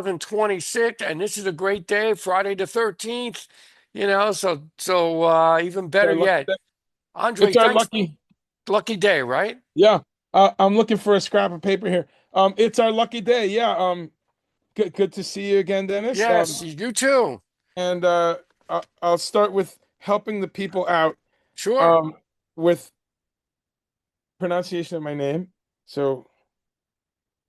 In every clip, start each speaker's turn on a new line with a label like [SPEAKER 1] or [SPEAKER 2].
[SPEAKER 1] 2026, and this is a great day, Friday the 13th, even
[SPEAKER 2] It's
[SPEAKER 1] better
[SPEAKER 2] our lucky
[SPEAKER 1] yet.
[SPEAKER 2] day.
[SPEAKER 1] Andre,
[SPEAKER 2] It's our
[SPEAKER 1] thanks.
[SPEAKER 2] lucky.
[SPEAKER 1] Lucky day, right?
[SPEAKER 2] Yeah. I'm looking for a scrap of paper here. It's our lucky day. Yeah. Good to see you again, Dennis.
[SPEAKER 1] Yes, you too.
[SPEAKER 2] And I'll start with helping the people out
[SPEAKER 1] Sure.
[SPEAKER 2] um with pronunciation of my name. So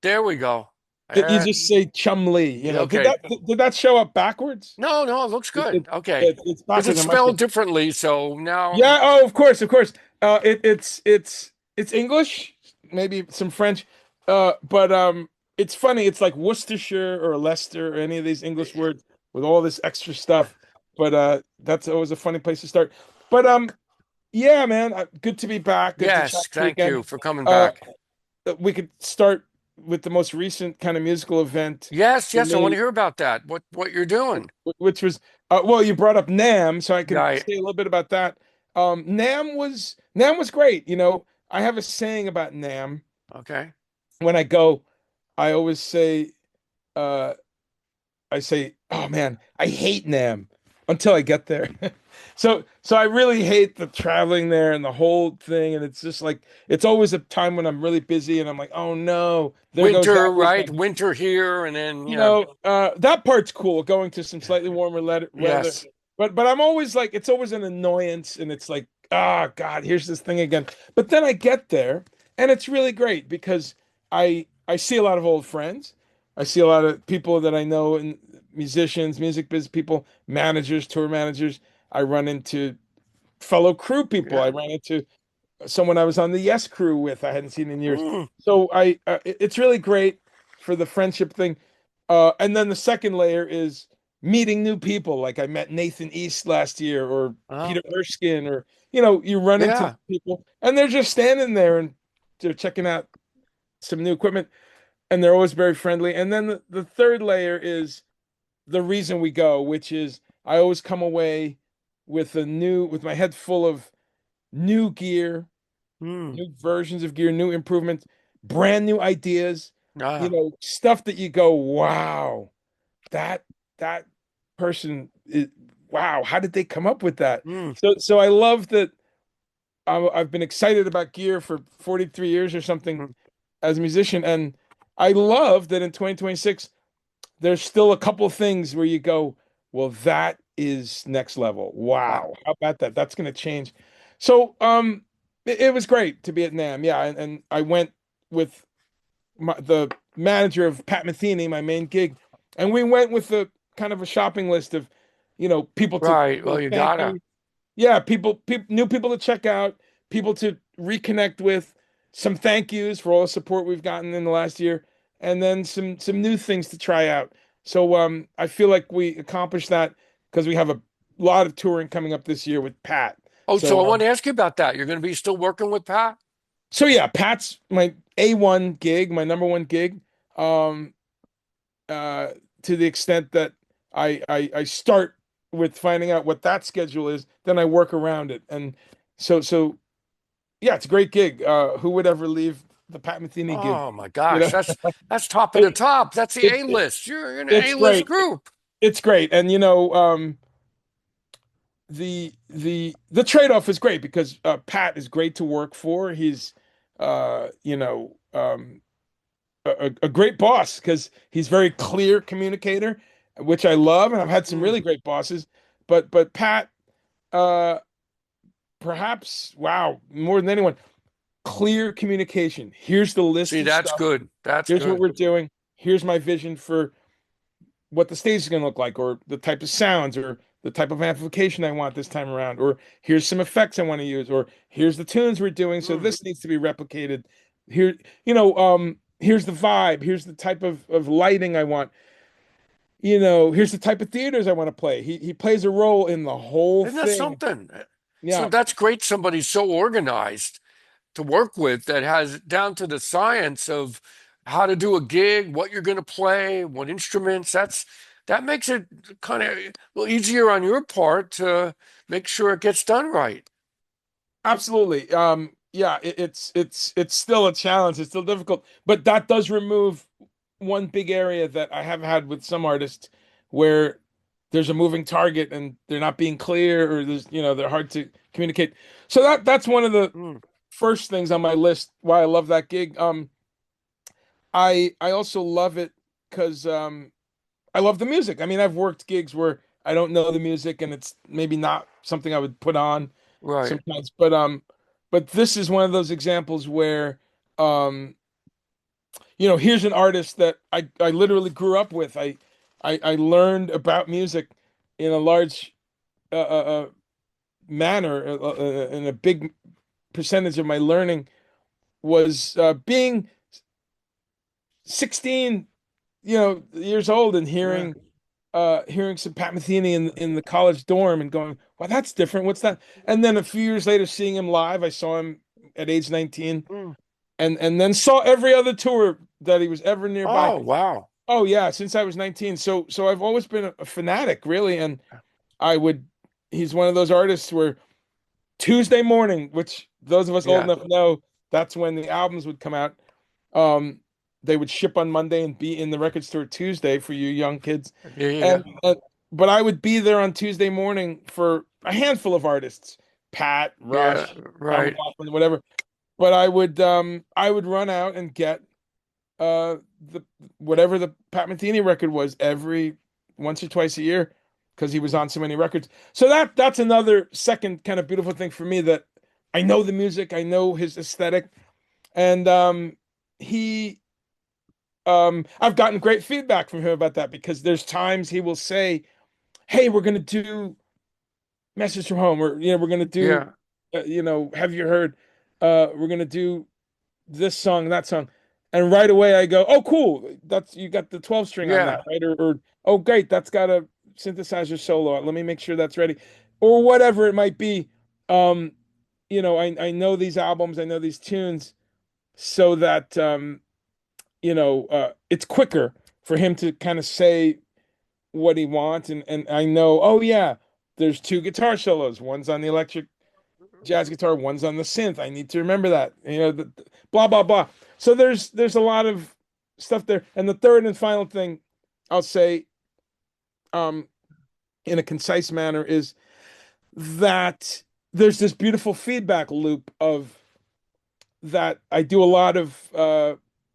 [SPEAKER 1] There we go.
[SPEAKER 2] you
[SPEAKER 1] Uh,
[SPEAKER 2] just say Chumley,
[SPEAKER 1] yeah,
[SPEAKER 2] Did
[SPEAKER 1] okay.
[SPEAKER 2] that show up backwards?
[SPEAKER 1] No, it looks
[SPEAKER 2] It,
[SPEAKER 1] good.
[SPEAKER 2] it,
[SPEAKER 1] Okay.
[SPEAKER 2] it's
[SPEAKER 1] Because
[SPEAKER 2] backwards.
[SPEAKER 1] it's
[SPEAKER 2] I must
[SPEAKER 1] spelled
[SPEAKER 2] have.
[SPEAKER 1] differently, so now,
[SPEAKER 2] Yeah, oh, of course, of course. It's English, maybe some French. But it's funny. It's like Worcestershire or Leicester or any of these English words with all this extra stuff. But that's always a funny place to start. But yeah, man, good to be back. Good to chat
[SPEAKER 1] yes,
[SPEAKER 2] to you
[SPEAKER 1] thank
[SPEAKER 2] again.
[SPEAKER 1] you for coming
[SPEAKER 2] Uh,
[SPEAKER 1] back.
[SPEAKER 2] we could start with the most recent kind of musical event for
[SPEAKER 1] Yes, I want to
[SPEAKER 2] me,
[SPEAKER 1] hear about that. What you're doing.
[SPEAKER 2] which was well, you brought up NAMM, so I can
[SPEAKER 1] Right.
[SPEAKER 2] say a little bit about that. NAMM was great. I have a saying about NAMM.
[SPEAKER 1] Okay.
[SPEAKER 2] When I go, I always say, uh, I say, "Oh man, I hate NAMM," until I get there. So I really hate the traveling there and the whole thing, and it's just like it's always a time when I'm really busy, and I'm like, "Oh no, there goes that
[SPEAKER 1] Winter, right?
[SPEAKER 2] weekend."
[SPEAKER 1] Winter here, and then.
[SPEAKER 2] That part's cool, going to some slightly warmer weather.
[SPEAKER 1] Yes.
[SPEAKER 2] But I'm always like, it's always an annoyance, and it's like, oh God, here's this thing again. But then I get there, and it's really great because I see a lot of old friends. I see a lot of people that I know, and musicians, music business people, managers, tour managers. I run into fellow crew people. I
[SPEAKER 1] Yeah.
[SPEAKER 2] ran into someone I was on the Yes crew with. I hadn't seen in years.
[SPEAKER 1] Mm.
[SPEAKER 2] So it's really great for the friendship thing. And then the second layer is meeting new people. Like I met Nathan East last year, or
[SPEAKER 1] Oh,
[SPEAKER 2] Peter Erskine, or you run into
[SPEAKER 1] yeah.
[SPEAKER 2] people and they're just standing there and they're checking out some new equipment, and they're always very friendly. And then the third layer is the reason we go, which is I always come away with my head full of new gear,
[SPEAKER 1] Mm.
[SPEAKER 2] new versions of gear, new improvements, brand new ideas,
[SPEAKER 1] Ah.
[SPEAKER 2] stuff that you go, wow, that that person is, wow, how did they come up with that?
[SPEAKER 1] Mm.
[SPEAKER 2] So I love that. I've been excited about gear for 43 years or something
[SPEAKER 1] Mm.
[SPEAKER 2] as a musician, and I love that in 2026 there's still a couple things where you go, well, that is next level.
[SPEAKER 1] Wow.
[SPEAKER 2] Wow, how about that? That's going to change. So it was great to be at NAMM. Yeah, and I went with the manager of Pat Metheny, my main gig, and we went with the kind of a shopping list of, people to
[SPEAKER 1] Right. Well,
[SPEAKER 2] say
[SPEAKER 1] you
[SPEAKER 2] thank
[SPEAKER 1] gotta.
[SPEAKER 2] you. Yeah, new people to check out, people to reconnect with, some thank yous for all the support we've gotten in the last year, and then some new things to try out. So I feel like we accomplished that because we have a lot of touring coming up this year with Pat.
[SPEAKER 1] Oh, so I
[SPEAKER 2] So
[SPEAKER 1] want to ask you about that. You're going to be still working with Pat?
[SPEAKER 2] so yeah, Pat's my A1 gig, my number one gig. Um uh to the extent that I start with finding out what that schedule is, then I work around it. And so yeah, it's a great gig. Who would ever leave the Pat Metheny gig?
[SPEAKER 1] Oh my
[SPEAKER 2] You
[SPEAKER 1] gosh,
[SPEAKER 2] know,
[SPEAKER 1] that's top of the
[SPEAKER 2] it,
[SPEAKER 1] top. That's the
[SPEAKER 2] it,
[SPEAKER 1] A
[SPEAKER 2] it
[SPEAKER 1] list. You're in an
[SPEAKER 2] it's
[SPEAKER 1] A list
[SPEAKER 2] great.
[SPEAKER 1] group.
[SPEAKER 2] It's great. And the trade-off is great because Pat is great to work for. He's uh, you know, um a great boss because he's very clear communicator, which I love, and I've had some
[SPEAKER 1] Mm.
[SPEAKER 2] really great bosses. But Pat, uh, perhaps, wow, more than anyone, clear communication. Here's the list
[SPEAKER 1] See,
[SPEAKER 2] of
[SPEAKER 1] that's
[SPEAKER 2] stuff.
[SPEAKER 1] good. That's
[SPEAKER 2] Here's what
[SPEAKER 1] good.
[SPEAKER 2] we're doing. Here's my vision for what the stage is going to look like, or the type of sounds, or the type of amplification I want this time around, or here's some effects I want to use, or here's the tunes we're doing, so
[SPEAKER 1] Mm.
[SPEAKER 2] this needs to be replicated. Here, here's the vibe, here's the type of lighting I want. Here's the type of theaters I want to play. He plays a role in the whole
[SPEAKER 1] Isn't that
[SPEAKER 2] thing.
[SPEAKER 1] something? So
[SPEAKER 2] Yeah,
[SPEAKER 1] that's great. Somebody's so organized to work with that has down to the science of how to do a gig, what you're going to play, what instruments. That makes it kind of easier on your part to make sure it gets done right.
[SPEAKER 2] absolutely. Yeah, it's still a challenge. It's still difficult, but that does remove. one big area that I have had with some artists where there's a moving target and they're not being clear, or there's, they're hard to communicate. So that's one of the
[SPEAKER 1] Mm,
[SPEAKER 2] first things on my list why I love that gig. I also love it because I love the music. I mean, I've worked gigs where I don't know the music and it's maybe not something I would put on
[SPEAKER 1] right.
[SPEAKER 2] sometimes, but this is one of those examples where um here's an artist that I literally grew up with. I learned about music in a large manner, and a big percentage of my learning was being 16, years old and
[SPEAKER 1] Yeah.
[SPEAKER 2] hearing some Pat Metheny in the college dorm and going, "Wow, that's different. What's that?" And then a few years later, seeing him live, I saw him at age 19,
[SPEAKER 1] Mm.
[SPEAKER 2] and then saw every other tour that he was ever nearby.
[SPEAKER 1] Oh, wow.
[SPEAKER 2] Oh yeah, since I was 19. So I've always been a fanatic, really, and I would. He's one of those artists where Tuesday morning, which those of us old
[SPEAKER 1] Yeah.
[SPEAKER 2] enough know, that's when the albums would come out. Um, they would ship on Monday and be in the record store Tuesday for you young kids.
[SPEAKER 1] Yeah. Yeah.
[SPEAKER 2] And but I would be there on Tuesday morning for a handful of artists, Pat,
[SPEAKER 1] Yeah.
[SPEAKER 2] Rush, Tom
[SPEAKER 1] Right.
[SPEAKER 2] McLaughlin, whatever. But I would run out and get the whatever the Pat Metheny record was every once or twice a year because he was on so many records. So that's another second kind of beautiful thing for me, that I know the music, I know his aesthetic, and he I've gotten great feedback from him about that, because there's times he will say, "Hey, we're gonna do Message from Home," or we're gonna do
[SPEAKER 1] Yeah.
[SPEAKER 2] Have You Heard? We're gonna do this song, that song. And right away I go, "Oh, cool. That's you got the 12 string on that,
[SPEAKER 1] Yeah.
[SPEAKER 2] right?" Or "Oh, great, that's got a synthesizer solo. Let me make sure that's ready." Or whatever it might be. Um, I know these albums, I know these tunes, so that it's quicker for him to kind of say what he wants, and I know, oh yeah, there's two guitar solos. One's on the electric jazz guitar, one's on the synth. I need to remember that. Blah blah blah. So there's a lot of stuff there. And the third and final thing I'll say, um, in a concise manner, is that there's this beautiful feedback loop of that. I do a lot of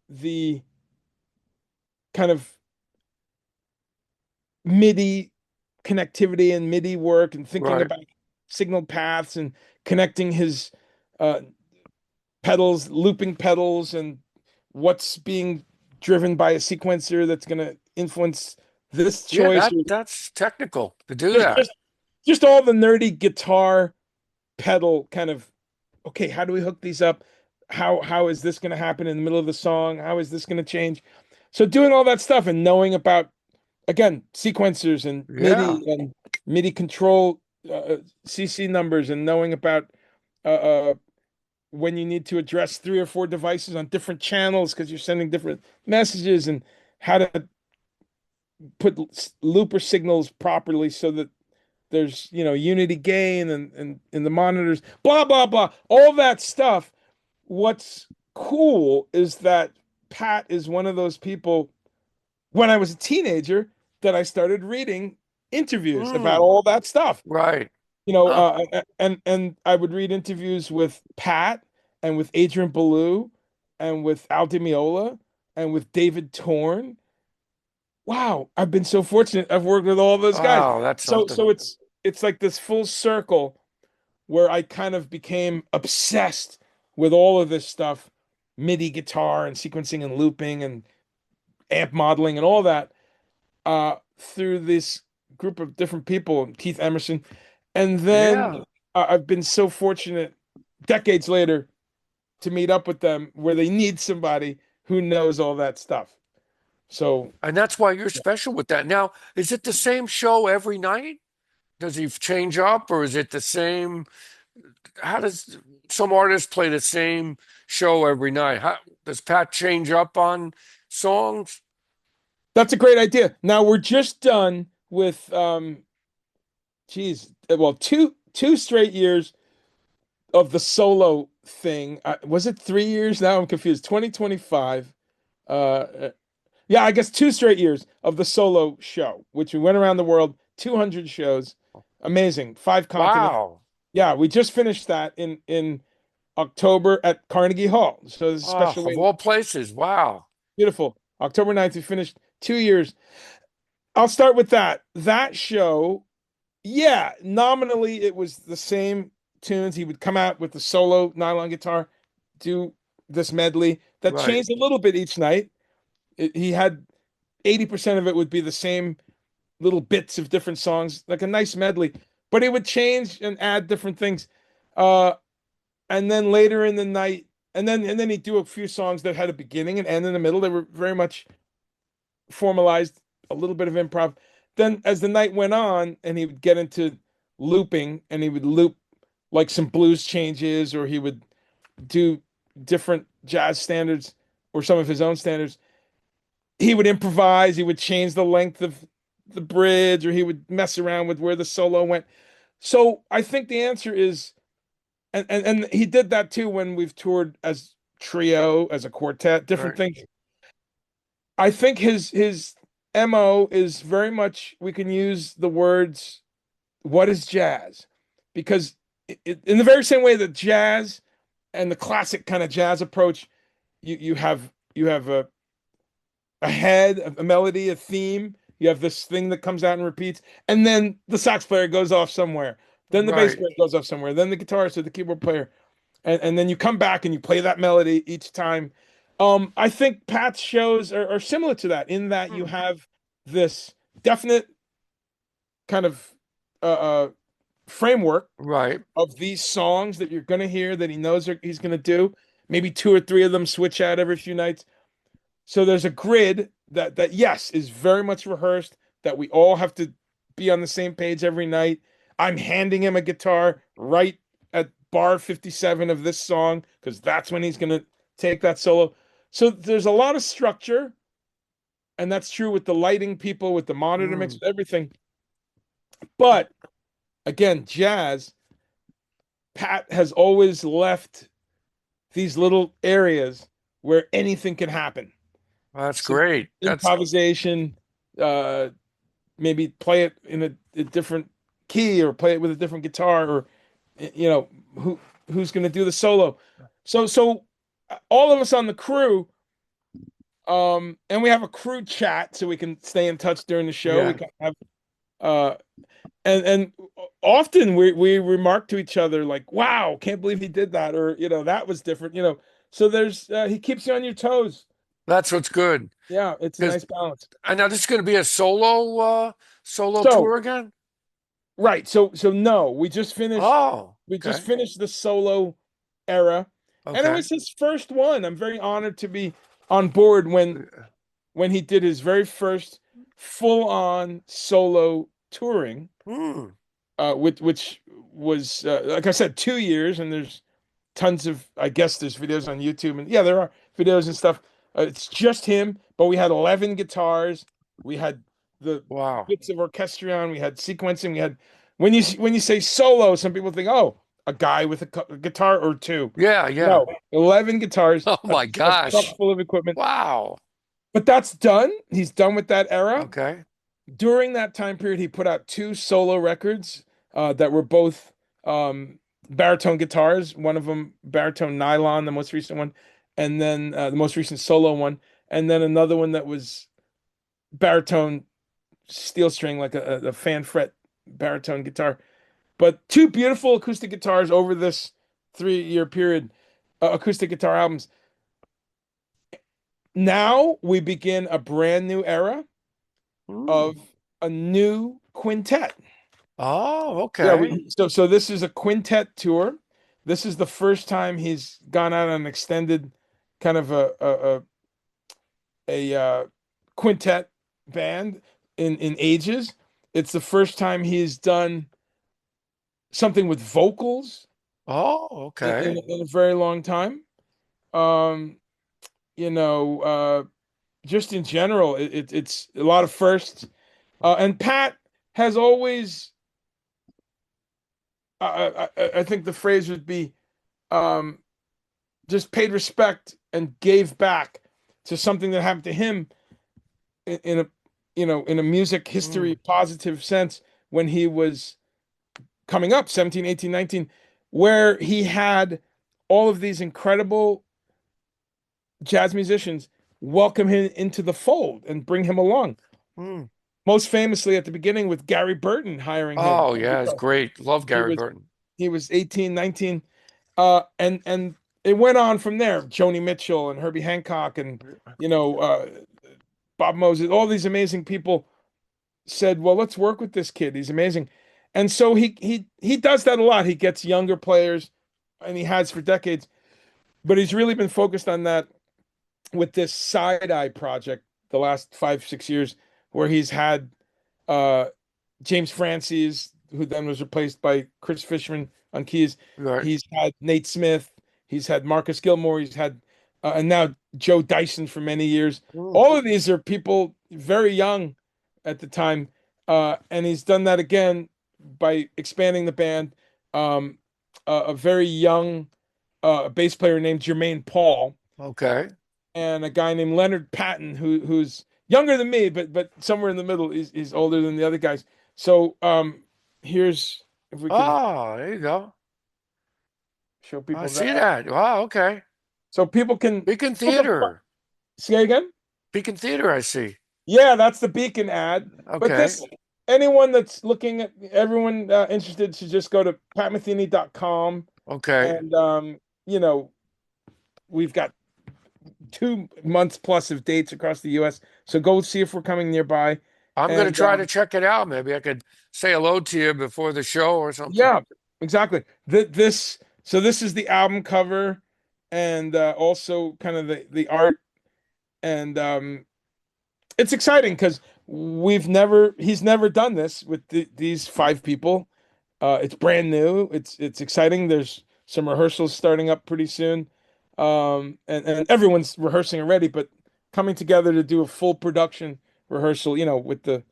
[SPEAKER 2] the kind of MIDI connectivity and MIDI work, and thinking
[SPEAKER 1] Right.
[SPEAKER 2] about signal paths and connecting his uh, pedals, looping pedals, and what's being driven by a sequencer that's going to influence this
[SPEAKER 1] Yeah.
[SPEAKER 2] choice.
[SPEAKER 1] That's technical to do
[SPEAKER 2] Just,
[SPEAKER 1] that.
[SPEAKER 2] just, just all the nerdy guitar pedal kind of, okay, how do we hook these up? How is this going to happen in the middle of the song? How is this going to change? So doing all that stuff and knowing about, again, sequencers and
[SPEAKER 1] Yeah.
[SPEAKER 2] MIDI control, CC numbers, and knowing about uh, uh, when you need to address three or four devices on different channels because you're sending different messages, and how to put looper signals properly so that there's unity gain, and in the monitors, blah blah blah, all that stuff. What's cool is that Pat is one of those people, when I was a teenager, that I started reading interviews about
[SPEAKER 1] Mm.
[SPEAKER 2] all that stuff.
[SPEAKER 1] Right. Huh.
[SPEAKER 2] And I would read interviews with Pat, and with Adrian Belew, and with Al Di Meola, and with David Torn. Wow, I've been so fortunate. I've worked with all those guys.
[SPEAKER 1] Wow. That's
[SPEAKER 2] So
[SPEAKER 1] something.
[SPEAKER 2] it's like this full circle where I kind of became obsessed with all of this stuff, MIDI guitar and sequencing and looping and amp modeling and all that, through this group of different people, Keith Emerson. And then
[SPEAKER 1] Yeah.
[SPEAKER 2] I've been so fortunate decades later to meet up with them where they need somebody who knows all that stuff. So
[SPEAKER 1] And that's why you're special with that. Now, is it the same show every night? Does he change up, or is it the same? How does some artists play the same show every night? How does Pat change up on songs?
[SPEAKER 2] that's a great idea. Now we're just done with geez, well, two straight years of the solo thing. Was it 3 years now? I'm confused. 2025. Uh Yeah, I guess 2 straight years of the solo show, which we went around the world, 200 shows. Amazing. 5 continents.
[SPEAKER 1] Wow.
[SPEAKER 2] Yeah, we just finished that in October at Carnegie Hall. So there's a
[SPEAKER 1] Oh,
[SPEAKER 2] special
[SPEAKER 1] of
[SPEAKER 2] way.
[SPEAKER 1] all places. Wow.
[SPEAKER 2] Beautiful. October 9th, we finished 2 years. I'll start with that. That show, yeah, nominally it was the same tunes. He would come out with the solo nylon guitar, do this medley that
[SPEAKER 1] Right.
[SPEAKER 2] changed a little bit each night. He had 80% of it would be the same little bits of different songs, like a nice medley, but he would change and add different things. Uh, and then later in the night, and then he'd do a few songs that had a beginning and end in the middle. They were very much formalized, a little bit of improv. Then as the night went on, and he would get into looping, and he would loop like some blues changes, or he would do different jazz standards or some of his own standards. He would improvise, he would change the length of the bridge, or he would mess around with where the solo went. So I think the answer is, and he did that too when we've toured as trio, as a quartet, different
[SPEAKER 1] Right.
[SPEAKER 2] things. I think his MO is very much, we can use the words, what is jazz? Because in the very same way that jazz and the classic kind of jazz approach, you have a head, a melody, a theme. You have this thing that comes out and repeats, and then the sax player goes off somewhere. Then the bass
[SPEAKER 1] Right.
[SPEAKER 2] player goes off somewhere. Then the guitarist or the keyboard player, and then you come back and you play that melody each time. I think Pat's shows are similar to that in that you
[SPEAKER 1] Hmm.
[SPEAKER 2] have this definite kind of uh, uh, framework
[SPEAKER 1] Right.
[SPEAKER 2] of these songs that you're going to hear that he knows he's going to do. Maybe two or three of them switch out every few nights. So there's a grid that yes is very much rehearsed, that we all have to be on the same page every night. I'm handing him a guitar right at bar 57 of this song because that's when he's going to take that solo. So there's a lot of structure, and that's true with the lighting people, with the monitor mix,
[SPEAKER 1] Mm.
[SPEAKER 2] with everything. But again, jazz, Pat has always left these little areas where anything can happen.
[SPEAKER 1] That's
[SPEAKER 2] So
[SPEAKER 1] great. That's
[SPEAKER 2] improvisation, uh, maybe play it in a different key or play it with a different guitar, or you know who who's going to do the solo. So all of us on the crew, and we have a crew chat so we can stay in touch during the show. We
[SPEAKER 1] yeah.
[SPEAKER 2] can have uh and often we remark to each other like, wow, can't believe he did that, or that was different. So there's he keeps you on your toes.
[SPEAKER 1] That's what's good.
[SPEAKER 2] Yeah, it's a
[SPEAKER 1] Because
[SPEAKER 2] nice balance.
[SPEAKER 1] I know this is going to be a solo
[SPEAKER 2] So
[SPEAKER 1] tour again.
[SPEAKER 2] right. So no,
[SPEAKER 1] Oh,
[SPEAKER 2] we just
[SPEAKER 1] okay.
[SPEAKER 2] finished the solo era, and it
[SPEAKER 1] Okay.
[SPEAKER 2] was his first one. I'm very honored to be on board when he did his very first full-on solo touring,
[SPEAKER 1] Hmm.
[SPEAKER 2] which was like I said, 2 years, and there's tons of, I guess there's videos on YouTube, and yeah, there are videos and stuff. It's just him, but we had 11 guitars. We had the
[SPEAKER 1] Wow.
[SPEAKER 2] bits of orchestrion. We had sequencing. We had when you say solo, some people think, oh, a guy with a guitar or two.
[SPEAKER 1] Yeah, yeah.
[SPEAKER 2] No, 11 guitars,
[SPEAKER 1] Oh
[SPEAKER 2] a,
[SPEAKER 1] my
[SPEAKER 2] a truck
[SPEAKER 1] gosh.
[SPEAKER 2] full of equipment.
[SPEAKER 1] Wow.
[SPEAKER 2] But that's done. He's done with that era.
[SPEAKER 1] Okay.
[SPEAKER 2] During that time period, he put out two solo records that were both baritone guitars. One of them baritone nylon, the most recent one, and then the most recent solo one, and then another one that was baritone steel string, like a fan fret baritone guitar. But two beautiful acoustic guitars over this 3 year period, acoustic guitar albums. Now we begin a brand new era
[SPEAKER 1] Hmm.
[SPEAKER 2] of a new quintet.
[SPEAKER 1] Oh,
[SPEAKER 2] Yeah,
[SPEAKER 1] okay.
[SPEAKER 2] so this is a quintet tour. This is the first time he's gone out on an extended kind of a quintet band in ages. It's the first time he's done something with vocals
[SPEAKER 1] Oh,
[SPEAKER 2] in,
[SPEAKER 1] okay.
[SPEAKER 2] in, in a very long time. Um, you know, just in general, it's a lot of firsts. And Pat has always, I think the phrase would be, um, just paid respect and gave back to something that happened to him in a in a music history
[SPEAKER 1] Mm,
[SPEAKER 2] positive sense when he was coming up 17, 18, 19, where he had all of these incredible jazz musicians welcome him into the fold and bring him along.
[SPEAKER 1] mm.
[SPEAKER 2] Most famously at the beginning with Gary Burton hiring him.
[SPEAKER 1] Oh, yeah, it's great. Love
[SPEAKER 2] He
[SPEAKER 1] Gary
[SPEAKER 2] was
[SPEAKER 1] Burton.
[SPEAKER 2] he was 18, 19. And it went on from there. Joni Mitchell and Herbie Hancock and you know Bob Moses, all these amazing people said, "Well, let's work with this kid. He's amazing." And so he does that a lot. He gets younger players, and he has for decades. But he's really been focused on that with this side eye project the last 5, 6 years, where he's had uh, James Francis, who then was replaced by Chris Fishman on keys.
[SPEAKER 1] Right.
[SPEAKER 2] He's had Nate Smith. He's had Marcus Gilmore. He's had, and now Joe Dyson for many years.
[SPEAKER 1] Mm.
[SPEAKER 2] All of these are people very young at the time. And he's done that again by expanding the band. A very young bass player named Jermaine Paul
[SPEAKER 1] Okay.
[SPEAKER 2] and a guy named Leonard Patton who's younger than me, but somewhere in the middle. He's older than the other guys. So here's if we can
[SPEAKER 1] Oh, there you go.
[SPEAKER 2] show
[SPEAKER 1] I
[SPEAKER 2] people
[SPEAKER 1] see
[SPEAKER 2] that,
[SPEAKER 1] that. Wow, okay.
[SPEAKER 2] so people can
[SPEAKER 1] Beacon
[SPEAKER 2] look up.
[SPEAKER 1] Theater.
[SPEAKER 2] Say again.
[SPEAKER 1] Beacon Theater, I see.
[SPEAKER 2] Yeah, that's the Beacon ad. But
[SPEAKER 1] Okay.
[SPEAKER 2] this anyone that's looking at everyone interested should just go to patmetheny.com
[SPEAKER 1] Okay.
[SPEAKER 2] and you know we've got 2 months plus of dates across the U.S. So go see if we're coming nearby.
[SPEAKER 1] I'm going to
[SPEAKER 2] And
[SPEAKER 1] try to check it out. Maybe I could say hello to you before the show or something.
[SPEAKER 2] yeah, exactly. This so this is the album cover, and also kind of the art, and it's exciting because he's never done this with these 5 people. It's brand new. It's exciting. There's some rehearsals starting up pretty soon, and everyone's rehearsing already, but coming together to do a full production rehearsal, with the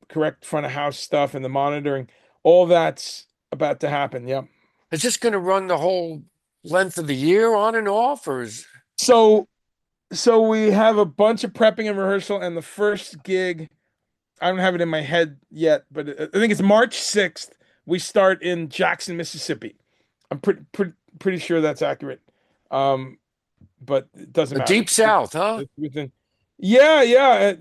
[SPEAKER 2] correct front of house stuff and the monitoring, all that's about to happen. Yeah.
[SPEAKER 1] Is this going to run the whole length of the year on and off, or is
[SPEAKER 2] So we have a bunch of prepping and rehearsal, and the first gig, I don't have it in my head yet, but I think it's March 6th. We start in Jackson, Mississippi. I'm pretty sure that's accurate. Um, but it doesn't
[SPEAKER 1] the
[SPEAKER 2] matter.
[SPEAKER 1] Deep South, huh?
[SPEAKER 2] It's within. Yeah, yeah,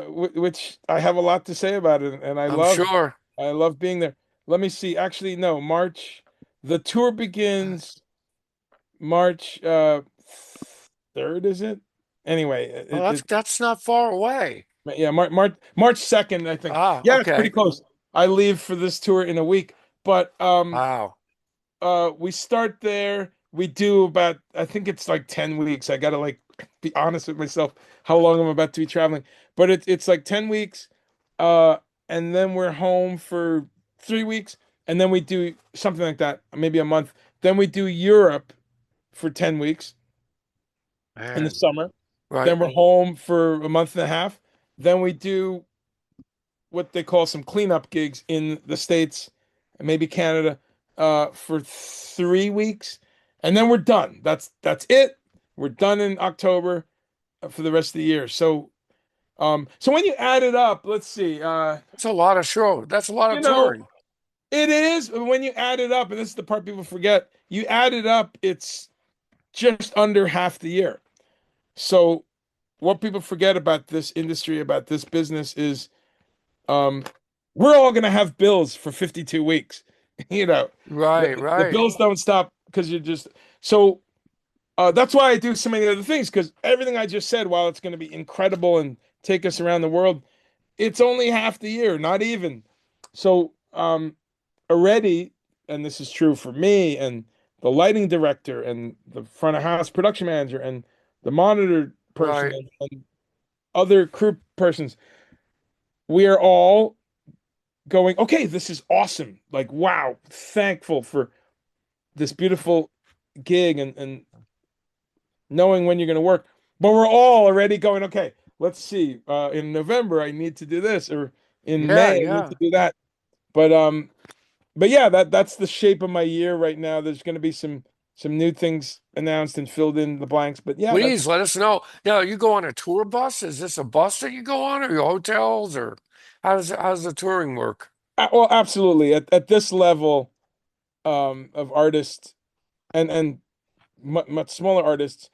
[SPEAKER 2] which I have a lot to say about it, and
[SPEAKER 1] I'm sure.
[SPEAKER 2] I love being there. Let me see. Actually, no, March. The tour begins March 3rd, is it? Anyway,
[SPEAKER 1] Oh, that's not far away.
[SPEAKER 2] yeah, March 2nd, I think.
[SPEAKER 1] Ah,
[SPEAKER 2] Yeah, it's pretty
[SPEAKER 1] okay.
[SPEAKER 2] close. I leave for this tour in a week, but
[SPEAKER 1] Wow.
[SPEAKER 2] we start there. We do about, I think it's like 10 weeks. I gotta like be honest with myself how long I'm about to be traveling. But it's like 10 weeks. Uh and then we're home for 3 weeks. And then we do something like that, maybe a month. Then we do Europe for 10 weeks in the
[SPEAKER 1] Man.
[SPEAKER 2] summer.
[SPEAKER 1] Right.
[SPEAKER 2] Then we're home for a month and a half. Then we do what they call some cleanup gigs in the States and maybe Canada for 3 weeks, and then we're done. That's it. We're done in October for the rest of the year. So when you add it up, let's see.
[SPEAKER 1] That's a lot of show. That's a lot of
[SPEAKER 2] You know,
[SPEAKER 1] touring.
[SPEAKER 2] it is when you add it up, and this is the part people forget. You add it up, it's just under half the year. So what people forget about this industry, about this business, is um, we're all going to have bills for 52 weeks. You know,
[SPEAKER 1] Right,
[SPEAKER 2] the
[SPEAKER 1] right.
[SPEAKER 2] bills don't stop because you're just so. That's why I do so many other things because everything I just said, while it's going to be incredible and take us around the world, it's only half the year, not even. So already, and this is true for me and the lighting director and the front of house production manager and the monitor person
[SPEAKER 1] Right.
[SPEAKER 2] and other crew persons, we are all going, okay, this is awesome. Like, wow, thankful for this beautiful gig and knowing when you're going to work. But we're all already going, okay, let's see. In November, I need to do this, or in
[SPEAKER 1] Yeah,
[SPEAKER 2] May, I need
[SPEAKER 1] yeah.
[SPEAKER 2] to do that. But yeah, that's the shape of my year right now. There's going to be some some new things announced and filled in the blanks. But yeah,
[SPEAKER 1] Please
[SPEAKER 2] that's
[SPEAKER 1] let us know. Now, you go on a tour bus? Is this a bus that you go on, or your hotels, or how does the touring work?
[SPEAKER 2] well, absolutely at this level of artists and much smaller artists.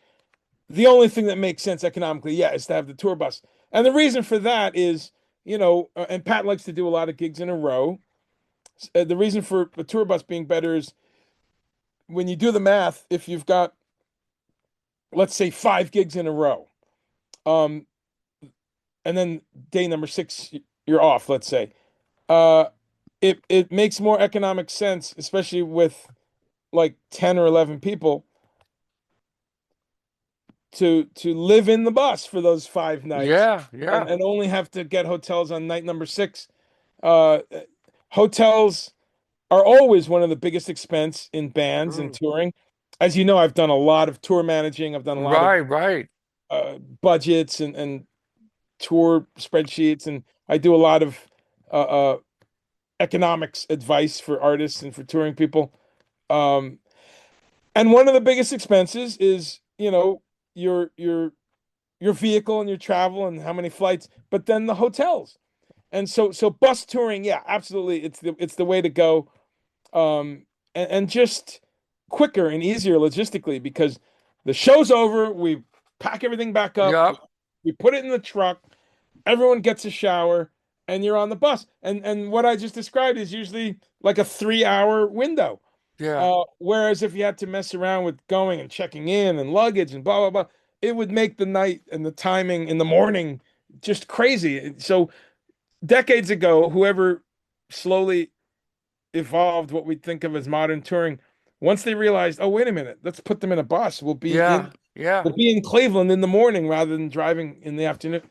[SPEAKER 2] The only thing that makes sense economically, yeah, is to have the tour bus. And the reason for that is, and Pat likes to do a lot of gigs in a row. The reason for a tour bus being better is when you do the math, if you've got, let's say, 5 gigs in a row, um, and then day number 6, you're off, let's say, uh, it makes more economic sense, especially with like 10 or 11 people, to live in the bus for those 5 nights
[SPEAKER 1] Yeah, yeah.
[SPEAKER 2] and only have to get hotels on night number 6. Uh, hotels are always one of the biggest expense in bands and
[SPEAKER 1] Mm.
[SPEAKER 2] touring. As you know, I've done a lot of tour managing. I've done a lot of
[SPEAKER 1] Right, right.
[SPEAKER 2] budgets and tour spreadsheets, and I do a lot of uh, uh, economics advice for artists and for touring people. Um, and one of the biggest expenses is, your vehicle and your travel and how many flights, but then the hotels. And so bus touring, yeah, absolutely, it's the way to go. And just quicker and easier logistically because the show's over, we pack everything back up,
[SPEAKER 1] Yep.
[SPEAKER 2] we put it in the truck, everyone gets a shower, and you're on the bus. And what I just described is usually like a 3-hour window.
[SPEAKER 1] Yeah.
[SPEAKER 2] Whereas if you had to mess around with going and checking in and luggage and blah blah blah, it would make the night and the timing in the morning just crazy. So decades ago, whoever slowly evolved what we think of as modern touring, once they realized, oh, wait a minute, let's put them in a bus.
[SPEAKER 1] Yeah. Yeah.
[SPEAKER 2] We'll be in Cleveland in the morning rather than driving in the afternoon.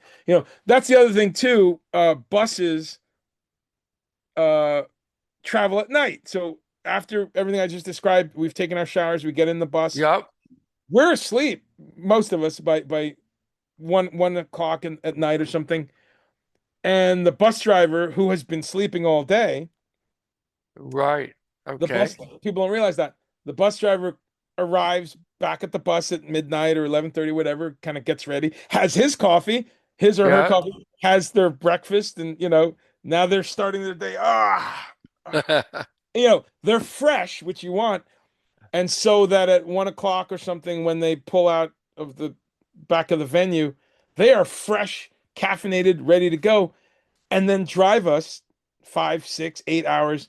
[SPEAKER 2] That's the other thing too. Buses uh travel at night. So after everything I just described, we've taken our showers, we get in the bus.
[SPEAKER 1] Yep.
[SPEAKER 2] We're asleep, most of us, by 1 o'clock at night or something. And the bus driver who has been sleeping all day,
[SPEAKER 1] Right.
[SPEAKER 2] the
[SPEAKER 1] Okay.
[SPEAKER 2] bus people don't realize that the bus driver arrives back at the bus at midnight or 11:30, whatever, kind of gets ready, has his coffee, his or her
[SPEAKER 1] Yeah.
[SPEAKER 2] coffee, has their breakfast, and now they're starting their day. They're fresh, which you want. And so that at 1 o'clock or something, when they pull out of the back of the venue, they are fresh, caffeinated, ready to go, and then drive us 5, 6, 8 hours.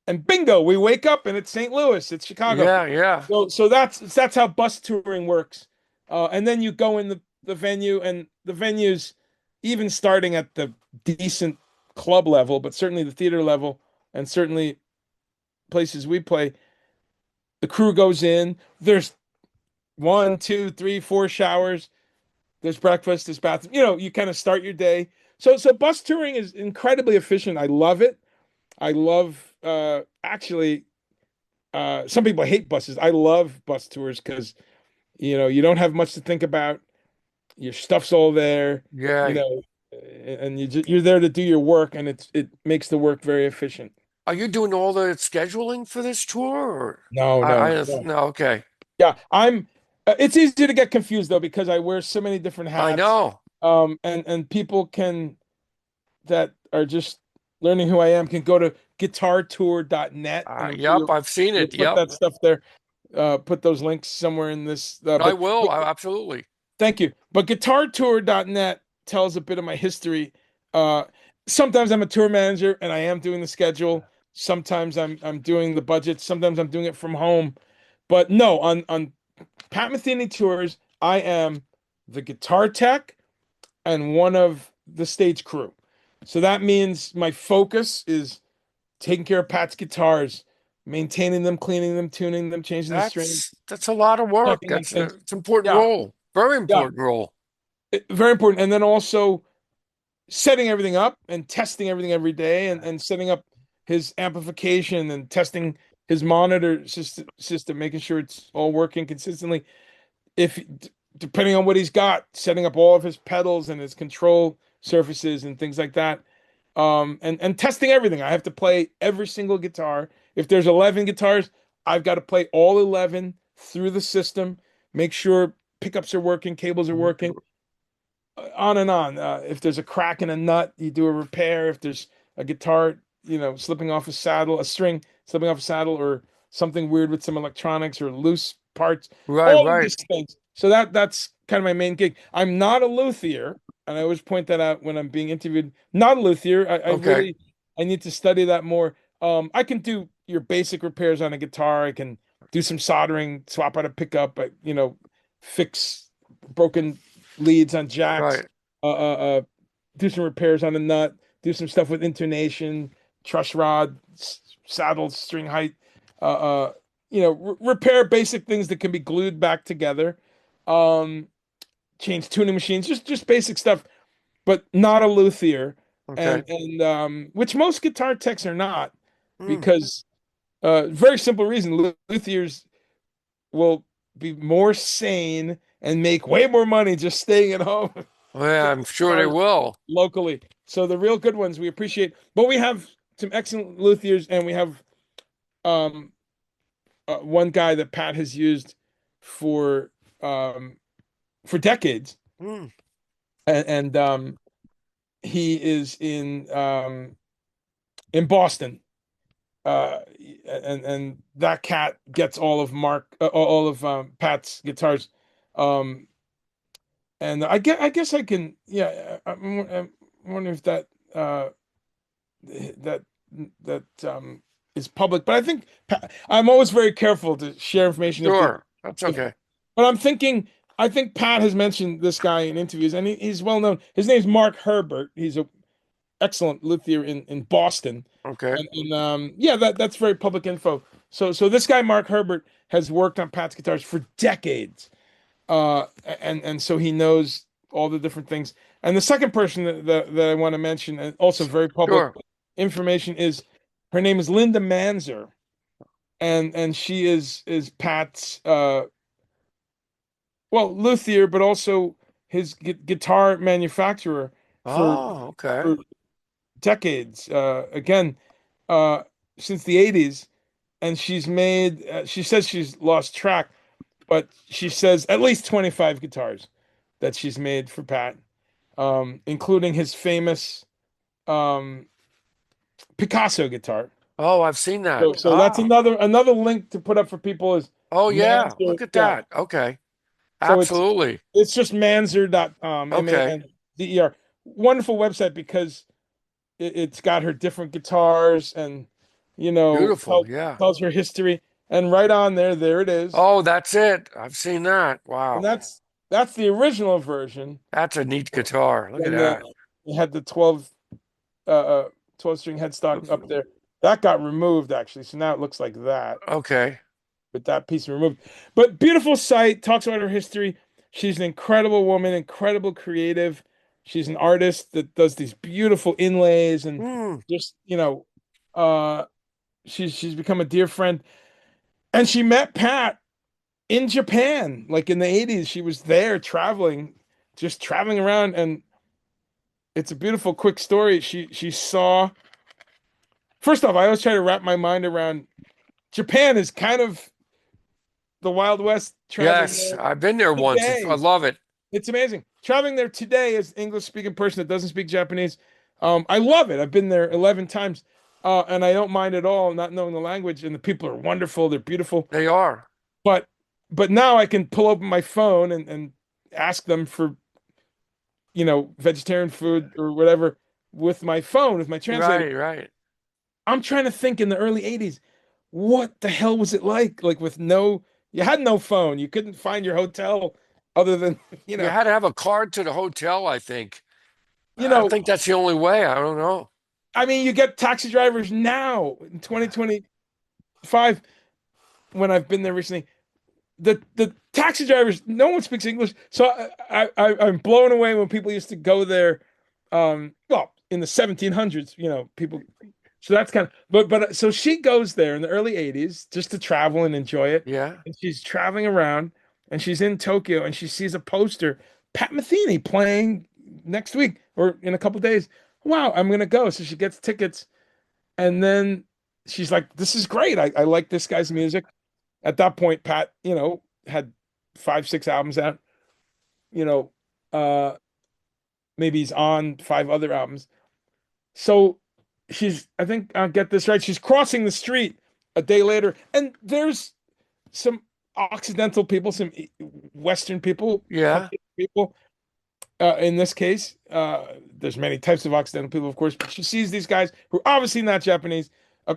[SPEAKER 2] And bingo, we wake up and it's St. Louis, it's Chicago.
[SPEAKER 1] Yeah, yeah.
[SPEAKER 2] So that's how bus touring works. And then you go in the venue, and the venues, even starting at the decent club level, but certainly the theater level, and certainly places we play, the crew goes in. There's 1, 2, 3, 4 showers. There's breakfast. There's bathroom. You kind of start your day. So bus touring is incredibly efficient. I love it. I love actually. Some people hate buses. I love bus tours because you don't have much to think about. Your stuff's all there. You
[SPEAKER 1] Yeah.
[SPEAKER 2] know, and you're there to do your work, and it makes the work very efficient.
[SPEAKER 1] Are you doing all the scheduling for this tour? Or
[SPEAKER 2] No, no, no.
[SPEAKER 1] no, okay.
[SPEAKER 2] Yeah, I'm. It's easy to get confused though because I wear so many different
[SPEAKER 1] I
[SPEAKER 2] hats.
[SPEAKER 1] know.
[SPEAKER 2] And people that are just learning who I am can go to guitartour.net, and I'm sure
[SPEAKER 1] Yep, I've seen
[SPEAKER 2] you'll
[SPEAKER 1] it.
[SPEAKER 2] put
[SPEAKER 1] Yep.
[SPEAKER 2] that stuff there. Put those links somewhere in this.
[SPEAKER 1] I
[SPEAKER 2] But
[SPEAKER 1] will. Absolutely.
[SPEAKER 2] thank you. But guitartour.net tells a bit of my history. Uh, Sometimes I'm a tour manager and I am doing the schedule. Sometimes I'm doing the budget. Sometimes I'm doing it from home. But no, on Pat Metheny tours, I am the guitar tech and one of the stage crew. So that means my focus is taking care of Pat's guitars, maintaining them, cleaning them, tuning them, changing the strings,
[SPEAKER 1] That's a lot of work.
[SPEAKER 2] checking on things.
[SPEAKER 1] It's an important
[SPEAKER 2] Yeah,
[SPEAKER 1] role. Very
[SPEAKER 2] yeah,
[SPEAKER 1] important role.
[SPEAKER 2] very important. And then also setting everything up and testing everything every day, and setting up his amplification and testing his monitor system, making sure it's all working consistently. If Depending on what he's got, setting up all of his pedals and his control surfaces and things like that. And testing everything. I have to play every single guitar. If there's 11 guitars, I've got to play all 11 through the system, make sure pickups are working, cables are working, on and on. If there's a crack in a nut, you do a repair. If there's a guitar, slipping off a saddle, a string slipping off a saddle, or something weird with some electronics or loose parts,
[SPEAKER 1] Right,
[SPEAKER 2] all of
[SPEAKER 1] right.
[SPEAKER 2] these things. So that's kind of my main gig. I'm not a luthier, and I always point that out when I'm being interviewed. Not a luthier. I
[SPEAKER 1] Okay.
[SPEAKER 2] really I need to study that more. I can do your basic repairs on a guitar. I can do some soldering, swap out a pickup, fix broken leads on jacks,
[SPEAKER 1] Right.
[SPEAKER 2] do some repairs on a nut, do some stuff with intonation, truss rod, saddle, string height, repair basic things that can be glued back together, um, change tuning machines, just basic stuff, but not a luthier,
[SPEAKER 1] Okay.
[SPEAKER 2] and which most guitar techs are not,
[SPEAKER 1] Hmm.
[SPEAKER 2] because very simple reason, luthiers will be more sane and make way more money just staying at home
[SPEAKER 1] Well, yeah, I'm sure they
[SPEAKER 2] guitars
[SPEAKER 1] will.
[SPEAKER 2] locally. So the real good ones we appreciate, but we have some excellent luthiers, and we have um one guy that Pat has used for um for decades,
[SPEAKER 1] Hmm.
[SPEAKER 2] and he is in Boston. Uh and that cat gets all of Pat's guitars. Um and I guess I can, yeah, I'm wondering if that that is public. But I think I'm always very careful to share information
[SPEAKER 1] Sure. That's
[SPEAKER 2] if
[SPEAKER 1] okay.
[SPEAKER 2] but I'm thinking, I think Pat has mentioned this guy in interviews, and he's well known. His name's Mark Herbert. He's a excellent luthier in Boston,
[SPEAKER 1] Okay.
[SPEAKER 2] and yeah, that's very public info. So this guy Mark Herbert has worked on Pat's guitars for decades, and so he knows all the different things. And the second person that I want to mention, and also very public
[SPEAKER 1] Sure.
[SPEAKER 2] information, is her name is Linda Manzer, and she is Pat's luthier, but also his guitar manufacturer for
[SPEAKER 1] Oh, okay.
[SPEAKER 2] for decades. Again, uh, since the '80s, and she's made. She says she's lost track, but she says at least 25 guitars that she's made for Pat, including his famous um, Picasso guitar.
[SPEAKER 1] Oh, I've seen that.
[SPEAKER 2] So that's
[SPEAKER 1] Ah.
[SPEAKER 2] another link to put up for people is
[SPEAKER 1] Oh, yeah.
[SPEAKER 2] Manzer.
[SPEAKER 1] Look at
[SPEAKER 2] Yeah.
[SPEAKER 1] that. Okay.
[SPEAKER 2] So it's
[SPEAKER 1] Absolutely.
[SPEAKER 2] it's just Manzer.com,
[SPEAKER 1] Okay.
[SPEAKER 2] Mander. Wonderful website because it's got her different guitars, and
[SPEAKER 1] Beautiful. Yeah.
[SPEAKER 2] tells her history. And right on there it is.
[SPEAKER 1] Oh, that's it. I've seen that.
[SPEAKER 2] And
[SPEAKER 1] Wow.
[SPEAKER 2] that's the original version
[SPEAKER 1] That's a neat guitar. Look at
[SPEAKER 2] when
[SPEAKER 1] that.
[SPEAKER 2] you had the uh, uh 12 string headstock up there. That got removed actually. So now it looks like that,
[SPEAKER 1] Okay.
[SPEAKER 2] with that piece removed. But beautiful site, talks about her history. She's an incredible woman, incredible creative. She's an artist that does these beautiful inlays, and
[SPEAKER 1] Hmm.
[SPEAKER 2] just, uh she's become a dear friend. And she met Pat in Japan, like in the '80s. She was there traveling, just traveling around, and it's a beautiful quick story. She saw, first off, I always try to wrap my mind around Japan is kind of the Wild West traveling
[SPEAKER 1] Yes,
[SPEAKER 2] there
[SPEAKER 1] I've been there once. I
[SPEAKER 2] today.
[SPEAKER 1] love it.
[SPEAKER 2] It's amazing. Traveling there today as English speaking person that doesn't speak Japanese. I love it. I've been there 11 times. And I don't mind at all not knowing the language. And the people are wonderful. They're beautiful.
[SPEAKER 1] They are.
[SPEAKER 2] But now I can pull open my phone and ask them for, vegetarian food or whatever with my phone, with my translator.
[SPEAKER 1] Right, right.
[SPEAKER 2] I'm trying to think in the early '80s, what the hell was it like? Like you had no phone. You couldn't find your hotel other than, you
[SPEAKER 1] You
[SPEAKER 2] know,
[SPEAKER 1] had to have a card to the hotel, I think.
[SPEAKER 2] you
[SPEAKER 1] I
[SPEAKER 2] know,
[SPEAKER 1] think that's the only way. I don't know.
[SPEAKER 2] I mean, you get taxi drivers now in 2025, when I've been there recently. The taxi drivers, no one speaks English. So I'm blown away when people used to go there, in the 1700s, people. So that's kind of, but so she goes there in the early '80s just to travel and enjoy it.
[SPEAKER 1] Yeah.
[SPEAKER 2] And she's traveling around, and she's in Tokyo, and she sees a poster, Pat Metheny playing next week or in a couple days. Wow, I'm gonna go. So she gets tickets, and then she's like, this is great. I like this guy's music. At that point, Pat, had 5, 6 albums out. You know, uh, maybe he's on 5 other albums. So I think I'll get this right. She's crossing the street a day later, and there's some Occidental people, some Western people,
[SPEAKER 1] Yeah.
[SPEAKER 2] Caucasian people. In this case, there's many types of Occidental people, of course, but she sees these guys who are obviously not Japanese. A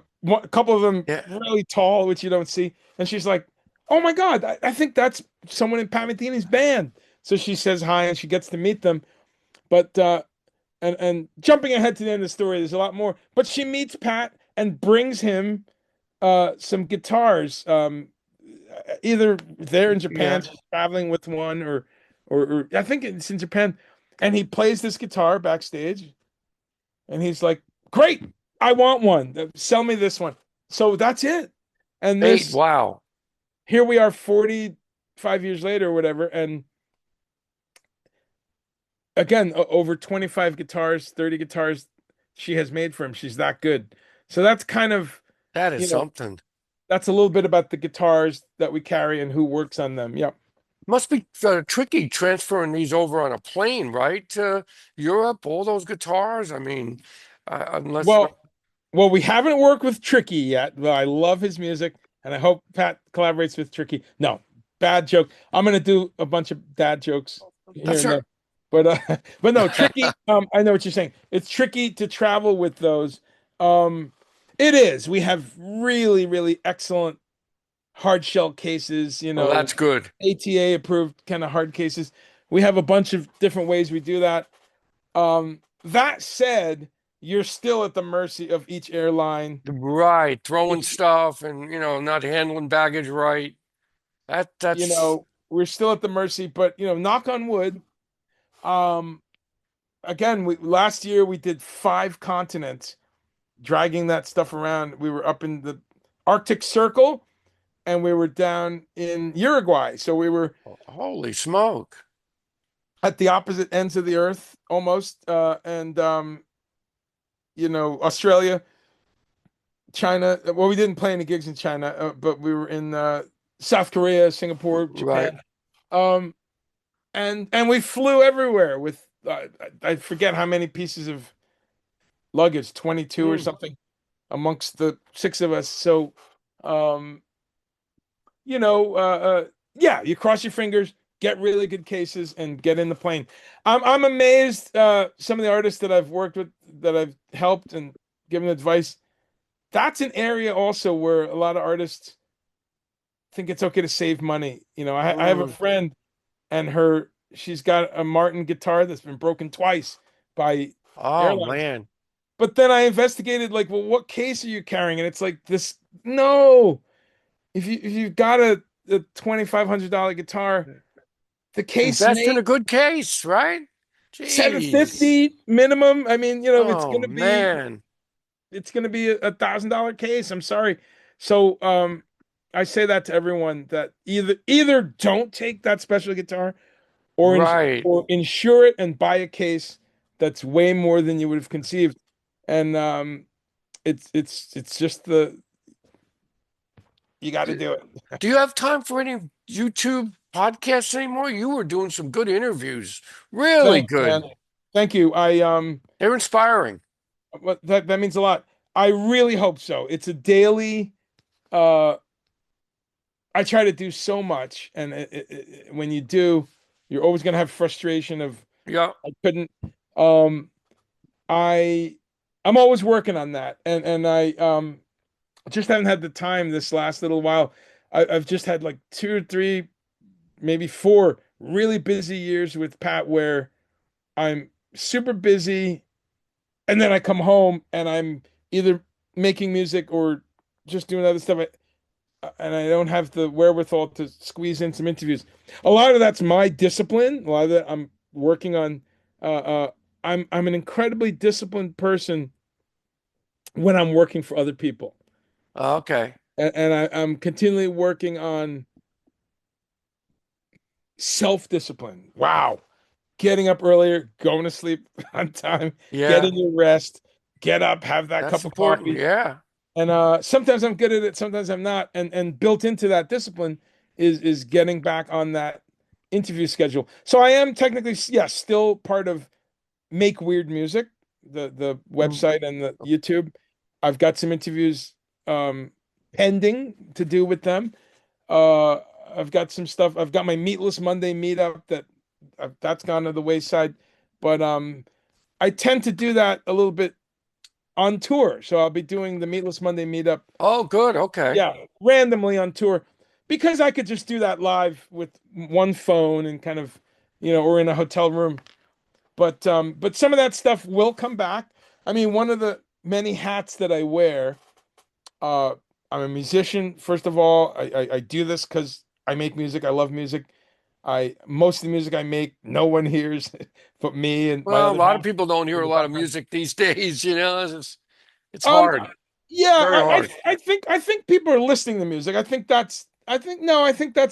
[SPEAKER 2] couple of them
[SPEAKER 1] Yeah.
[SPEAKER 2] really tall, which you don't see, and she's like, "Oh my God, I think that's someone in Pat Metheny's band." So she says hi, and she gets to meet them. But and jumping ahead to the end of the story, there's a lot more. But she meets Pat and brings him some guitars. Either there in Japan,
[SPEAKER 1] Yeah.
[SPEAKER 2] she's traveling with one, or I think it's in Japan, and he plays this guitar backstage, and he's like, "Great, I want one. Sell me this one." So that's it. And
[SPEAKER 1] Eight.
[SPEAKER 2] this
[SPEAKER 1] Wow.
[SPEAKER 2] here we are, 45 years later, or whatever, and again, over 25 guitars, 30 guitars she has made for him. She's that good. So that's kind of,
[SPEAKER 1] That is
[SPEAKER 2] you know,
[SPEAKER 1] something.
[SPEAKER 2] that's a little bit about the guitars that we carry and who works on them. Yep.
[SPEAKER 1] Must be tricky transferring these over on a plane, right? To Europe, all those guitars. I mean, unless,
[SPEAKER 2] Well, well, we haven't worked with Tricky yet, but I love his music, and I hope Pat collaborates with Tricky. No, bad joke. I'm gonna do a bunch of dad jokes here
[SPEAKER 1] that's
[SPEAKER 2] and there,
[SPEAKER 1] her.
[SPEAKER 2] but but no, Tricky. I know what you're saying. It's tricky to travel with those. Um, it is. We have really, really excellent hard shell cases.
[SPEAKER 1] Oh, that's good.
[SPEAKER 2] ATA approved kind of hard cases. We have a bunch of different ways we do that. That said, you're still at the mercy of each airline.
[SPEAKER 1] Right. Throwing
[SPEAKER 2] If,
[SPEAKER 1] stuff and, not handling baggage right. That's
[SPEAKER 2] we're still at the mercy, but knock on wood. Um, again, last year we did 5 continents, dragging that stuff around. We were up in the Arctic Circle, and we were down in Uruguay. So we were
[SPEAKER 1] holy smoke.
[SPEAKER 2] at the opposite ends of the earth almost. And Australia, China. Well, we didn't play any gigs in China, but we were in South Korea, Singapore,
[SPEAKER 1] Right.
[SPEAKER 2] Japan. Um, and we flew everywhere with I forget how many pieces of luggage, 22 or
[SPEAKER 1] Hmm.
[SPEAKER 2] something, amongst the 6 of us. So, um, you know, uh, uh, yeah, you cross your fingers, get really good cases, and get in the plane. I'm amazed. Some of the artists that I've worked with, that I've helped and given advice, that's an area also where a lot of artists think it's okay to save money. I have a
[SPEAKER 1] Mm.
[SPEAKER 2] friend, and she's got a Martin guitar that's been broken twice by
[SPEAKER 1] Oh
[SPEAKER 2] airlines.
[SPEAKER 1] man.
[SPEAKER 2] But then I investigated, like, well, what case are you carrying? And it's like this. No, if you've got a $2,500 guitar, the case
[SPEAKER 1] Invest in
[SPEAKER 2] may
[SPEAKER 1] a good case, right? Jeez.
[SPEAKER 2] 750 minimum. I mean,
[SPEAKER 1] Oh man.
[SPEAKER 2] it's gonna be a $1,000 case. I'm sorry. So I say that to everyone, that either don't take that special guitar,
[SPEAKER 1] Right.
[SPEAKER 2] or insure it and buy a case that's way more than you would have conceived. And it's just you got to
[SPEAKER 1] Do,
[SPEAKER 2] do it.
[SPEAKER 1] do you have time for any YouTube podcasts anymore? You were doing some good interviews. Really
[SPEAKER 2] Thanks, man.
[SPEAKER 1] good.
[SPEAKER 2] Thank you.
[SPEAKER 1] They're inspiring.
[SPEAKER 2] That means a lot. I really hope so. It's a daily. Uh, I try to do so much, and when you do, you're always gonna have frustration of
[SPEAKER 1] Yeah.
[SPEAKER 2] I couldn't. Um, I I'm always working on that, and I just haven't had the time this last little while. I've just had like 2 or 3, maybe 4 really busy years with Pat, where I'm super busy, and then I come home and I'm either making music or just doing other stuff, and I don't have the wherewithal to squeeze in some interviews. A lot of that's my discipline. A lot of that I'm working on. I'm an incredibly disciplined person when I'm working for other people,
[SPEAKER 1] Okay.
[SPEAKER 2] and I'm continually working on self-discipline. Wow. Getting up earlier, going to sleep on time,
[SPEAKER 1] Yeah.
[SPEAKER 2] getting your rest, get up, have that
[SPEAKER 1] That's
[SPEAKER 2] cup of
[SPEAKER 1] important.
[SPEAKER 2] coffee.
[SPEAKER 1] Yeah.
[SPEAKER 2] And sometimes I'm good at it, sometimes I'm not. And built into that discipline is getting back on that interview schedule. So I am technically, yes, still part of Make Weird Music, the
[SPEAKER 1] Mm.
[SPEAKER 2] website and the YouTube. I've got some interviews pending to do with them. Uh, I've got some stuff. I've got my Meatless Monday meetup that's gone to the wayside, but I tend to do that a little bit on tour. So I'll be doing the Meatless Monday meetup,
[SPEAKER 1] Oh, good. Okay.
[SPEAKER 2] yeah, randomly on tour because I could just do that live with one phone and kind of, or in a hotel room. But some of that stuff will come back. I mean, one of the many hats that I wear, uh, I'm a musician. First of all, I do this because I make music. I love music. I Most of the music I make, no one hears but me and my
[SPEAKER 1] Well, a
[SPEAKER 2] other
[SPEAKER 1] lot of
[SPEAKER 2] half
[SPEAKER 1] people don't hear
[SPEAKER 2] in
[SPEAKER 1] a
[SPEAKER 2] the
[SPEAKER 1] lot of
[SPEAKER 2] background.
[SPEAKER 1] music these days, it's
[SPEAKER 2] Um,
[SPEAKER 1] hard,
[SPEAKER 2] yeah,
[SPEAKER 1] very hard.
[SPEAKER 2] I think people are listening to music. I think that's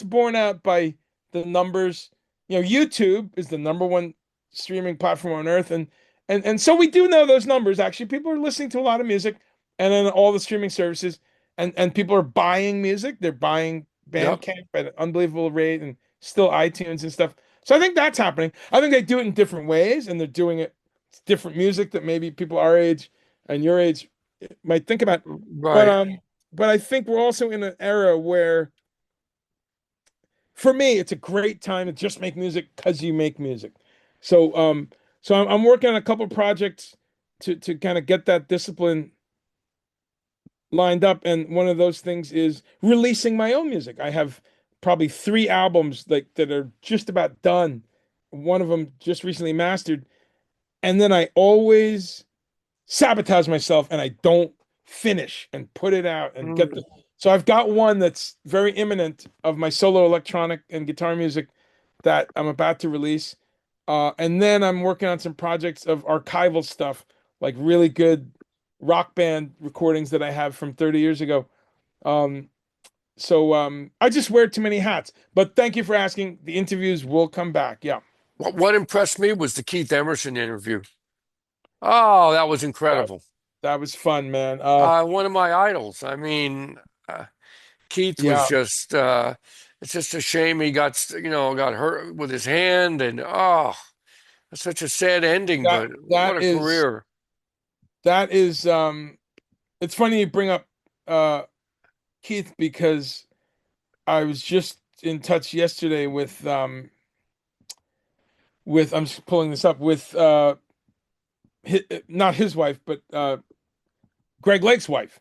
[SPEAKER 2] borne out by the numbers. YouTube is the number one streaming platform on earth, and so we do know those numbers. Actually, people are listening to a lot of music, and then all the streaming services, and people are buying music. They're buying
[SPEAKER 1] Yep.
[SPEAKER 2] Bandcamp at an unbelievable rate, and still iTunes and stuff. So I think that's happening. I think they do it in different ways, and they're doing it different music that maybe people our age and your age might think about. But
[SPEAKER 1] Right.
[SPEAKER 2] um, but I think we're also in an era where, for me, it's a great time to just make music because you make music. So I'm working on a couple projects to kind of get that discipline lined up, and one of those things is releasing my own music. I have probably 3 albums that are just about done. One of them just recently mastered, and then I always sabotage myself and I don't finish and put it out and get
[SPEAKER 1] Mm.
[SPEAKER 2] the. So I've got one that's very imminent of my solo electronic and guitar music that I'm about to release. And then I'm working on some projects of archival stuff, like really good rock band recordings that I have from 30 years ago. Um, so I just wear too many hats. But thank you for asking. The interviews will come back. Yeah.
[SPEAKER 1] What impressed me was the Keith Emerson interview. Oh, that was
[SPEAKER 2] That,
[SPEAKER 1] incredible.
[SPEAKER 2] that was fun, man.
[SPEAKER 1] One of my idols. I mean, Keith was
[SPEAKER 2] Yeah,
[SPEAKER 1] it's just a shame he got hurt with his hand, and oh, that's such a sad ending,
[SPEAKER 2] that
[SPEAKER 1] but what
[SPEAKER 2] that
[SPEAKER 1] a
[SPEAKER 2] is
[SPEAKER 1] career.
[SPEAKER 2] that is it's funny you bring up uh Keith because I was just in touch yesterday with I'm just pulling this up with not his wife but Greg Lake's wife,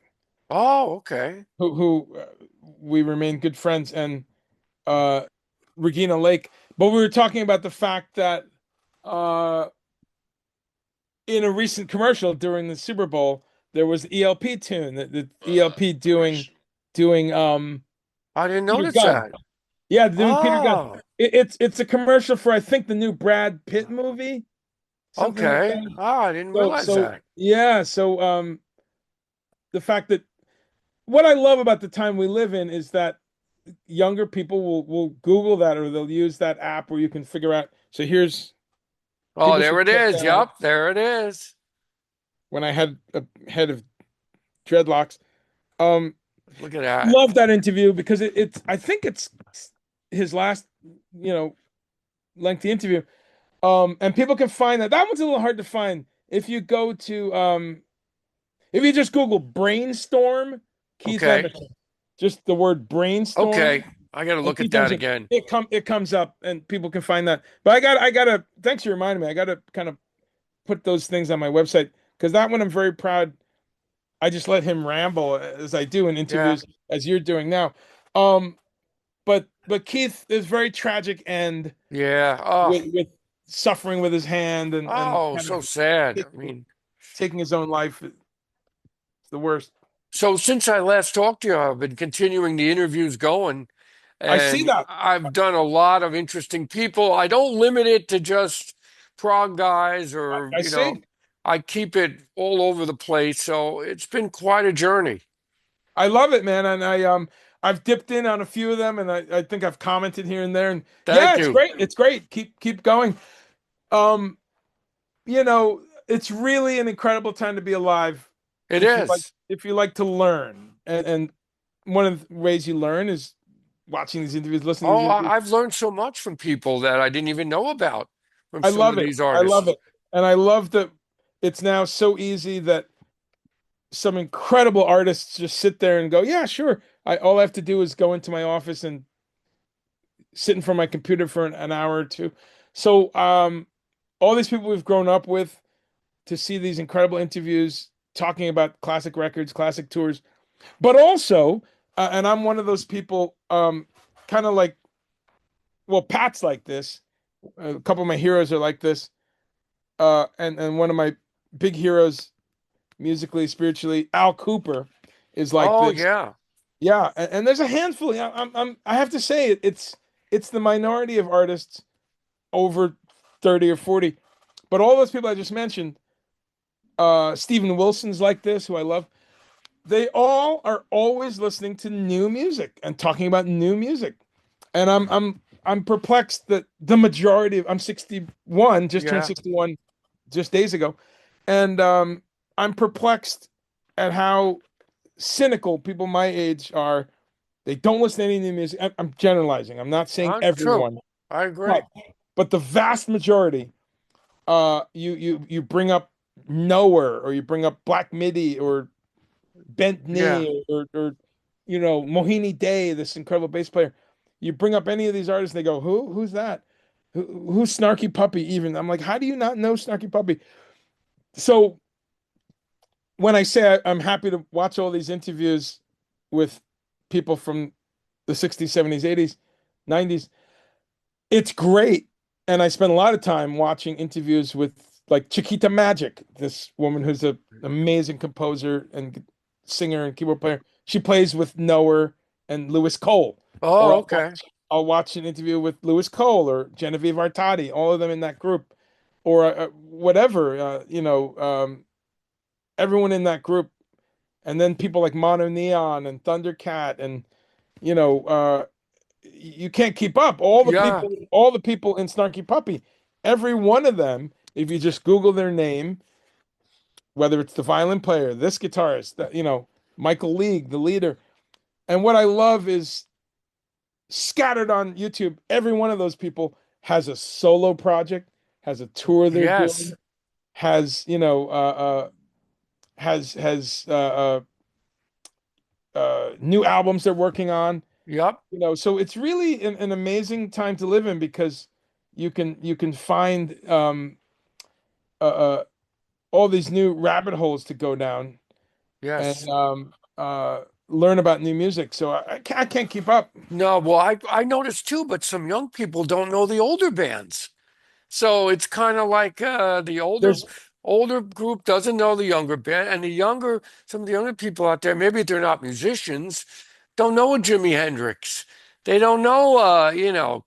[SPEAKER 1] Oh, okay.
[SPEAKER 2] who we remain good friends, and uh Regina Lake. But we were talking about the fact that uh in a recent commercial during the Super Bowl there was the ELP tune, the ELP doing
[SPEAKER 1] I didn't
[SPEAKER 2] Peter
[SPEAKER 1] notice
[SPEAKER 2] Gunn.
[SPEAKER 1] that.
[SPEAKER 2] Yeah, doing Peter Gunn.
[SPEAKER 1] Oh,
[SPEAKER 2] It's a commercial for I think the new Brad Pitt movie, something like
[SPEAKER 1] okay.
[SPEAKER 2] that.
[SPEAKER 1] Ah, I didn't
[SPEAKER 2] So
[SPEAKER 1] realize
[SPEAKER 2] so
[SPEAKER 1] that.
[SPEAKER 2] yeah, so the fact that what I love about the time we live in is that younger people will Google that or they'll use that app where you can figure out. So here's
[SPEAKER 1] Oh,
[SPEAKER 2] people
[SPEAKER 1] there
[SPEAKER 2] should
[SPEAKER 1] it
[SPEAKER 2] check
[SPEAKER 1] is.
[SPEAKER 2] that out.
[SPEAKER 1] Yep, there it is.
[SPEAKER 2] When I had a head of dreadlocks, um,
[SPEAKER 1] Look at that.
[SPEAKER 2] love that interview because it's I think it's his last you know lengthy interview. And people can find that. That one's a little hard to find. If you go to if you just Google brainstorm Keith
[SPEAKER 1] Okay.
[SPEAKER 2] Emerson, just the word brainstorm
[SPEAKER 1] Okay. I got to
[SPEAKER 2] and
[SPEAKER 1] look at
[SPEAKER 2] Keith
[SPEAKER 1] that
[SPEAKER 2] Emerson,
[SPEAKER 1] again.
[SPEAKER 2] it comes up and people can find that. But I gotta thanks for reminding me. I gotta kind of put those things on my website because that one I'm very proud. I just let him ramble as I do in
[SPEAKER 1] Yeah.
[SPEAKER 2] interviews as you're doing now. Um, but Keith is very tragic and
[SPEAKER 1] Yeah. Oh,
[SPEAKER 2] with suffering with his hand and
[SPEAKER 1] oh,
[SPEAKER 2] kind of
[SPEAKER 1] so sad. I mean,
[SPEAKER 2] taking his own life. It's the worst.
[SPEAKER 1] so since I last talked to you, I've been continuing the interviews going,
[SPEAKER 2] I see
[SPEAKER 1] and
[SPEAKER 2] that.
[SPEAKER 1] I've done a lot of interesting people. I don't limit it to just prog guys or,
[SPEAKER 2] I see.
[SPEAKER 1] I keep it all over the place. So it's been quite a journey.
[SPEAKER 2] I love it, man. And I've dipped in on a few of them and I think I've commented here and there. And yeah,
[SPEAKER 1] Thank
[SPEAKER 2] it's
[SPEAKER 1] you.
[SPEAKER 2] great. It's great. Keep going. Um, it's really an incredible time to be alive.
[SPEAKER 1] It is.
[SPEAKER 2] if you like to learn, and one of the ways you learn is watching these interviews, listening to
[SPEAKER 1] Oh,
[SPEAKER 2] these interviews.
[SPEAKER 1] I've learned so much from people that I didn't even know about from
[SPEAKER 2] I
[SPEAKER 1] some
[SPEAKER 2] love
[SPEAKER 1] of
[SPEAKER 2] it.
[SPEAKER 1] these
[SPEAKER 2] I love
[SPEAKER 1] artists.
[SPEAKER 2] it. And I love that it's now so easy that some incredible artists just sit there and go, yeah, sure. All I have to do is go into my office and sit in front of my computer for an hour or two. So all these people we've grown up with, to see these incredible interviews talking about classic records, classic tours, but also, and I'm one of those people, kind of like, well, Pat's like this. A couple of my heroes are like this, and one of my big heroes, musically, spiritually, Al Cooper, is like
[SPEAKER 1] Oh,
[SPEAKER 2] this.
[SPEAKER 1] yeah.
[SPEAKER 2] Yeah, and there's a handful. Yeah, I have to say it's the minority of artists over 30 or 40, but all those people I just mentioned, Stephen Wilson's like this, who I love. They all are always listening to new music and talking about new music. And I'm perplexed that the majority of I'm 61, just turned
[SPEAKER 1] Yeah.
[SPEAKER 2] 61 just days ago, and I'm perplexed at how cynical people my age are. They don't listen to any new music. I'm generalizing. I'm not saying
[SPEAKER 1] True.
[SPEAKER 2] everyone,
[SPEAKER 1] I
[SPEAKER 2] but
[SPEAKER 1] agree.
[SPEAKER 2] the vast majority. You bring up Nowhere, or you bring up Black Midi, or Bent
[SPEAKER 1] Yeah.
[SPEAKER 2] Knee, or Mohini Day, this incredible bass player. You bring up any of these artists, they go, "Who? Who's that? Who's Snarky Puppy?" Even I'm like, "How do you not know Snarky Puppy?" So when I say I'm happy to watch all these interviews with people from the 60s, 70s, 80s, 90s, it's great. And I spend a lot of time watching interviews with like Chiquita Magic, this woman who's an amazing composer and singer and keyboard player. She plays with Noah and Lewis Cole. Or
[SPEAKER 1] Oh, okay.
[SPEAKER 2] I'll watch an interview with Lewis Cole or Genevieve Artadi, all of them in that group, or whatever, everyone in that group. And then people like Mono Neon and Thundercat, and you know, you can't keep up.
[SPEAKER 1] Yeah.
[SPEAKER 2] All the people in Snarky Puppy, every one of them, if you just Google their name, whether it's the violin player, this guitarist, Michael League, the leader. And what I love is scattered on YouTube, every one of those people has a solo project, has a tour they're
[SPEAKER 1] Yes.
[SPEAKER 2] doing, has, new albums they're working on.
[SPEAKER 1] Yep.
[SPEAKER 2] So it's really an amazing time to live in, because you can find uh, uh, all these new rabbit holes to go down, and
[SPEAKER 1] Yes.
[SPEAKER 2] learn about new music. So I can't keep up.
[SPEAKER 1] No, well, I noticed too, but some young people don't know the older bands. So it's kind of like the
[SPEAKER 2] There's
[SPEAKER 1] older group doesn't know the younger band, and some of the younger people out there, maybe they're not musicians, don't know a Jimi Hendrix. They don't know,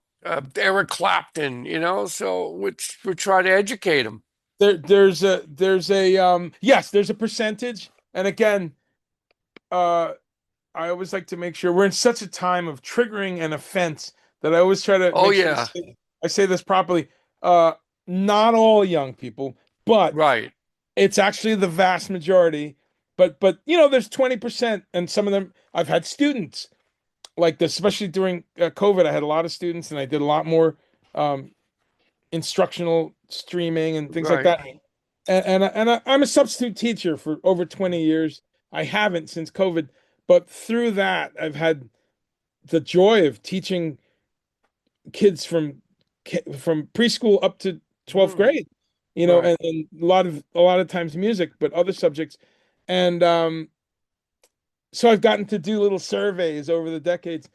[SPEAKER 1] Eric Clapton, so we try to educate them.
[SPEAKER 2] there's a yes, there's a percentage, and again, uh, I always like to make sure we're in such a time of triggering an offense that I always try to
[SPEAKER 1] Oh,
[SPEAKER 2] make sure
[SPEAKER 1] yeah,
[SPEAKER 2] I say this properly. Uh, Not all young people, but
[SPEAKER 1] right,
[SPEAKER 2] it's actually the vast majority. But there's 20%, and some of them I've had students like this, especially during COVID. I had a lot of students, and I did a lot more um, instructional streaming and things like
[SPEAKER 1] right.
[SPEAKER 2] that. I'm a substitute teacher for over 20 years. I haven't since COVID, but through that, I've had the joy of teaching kids from preschool up to 12th
[SPEAKER 1] Mm,
[SPEAKER 2] grade,
[SPEAKER 1] right.
[SPEAKER 2] and a lot of times music, but other subjects. And so I've gotten to do little surveys over the decades,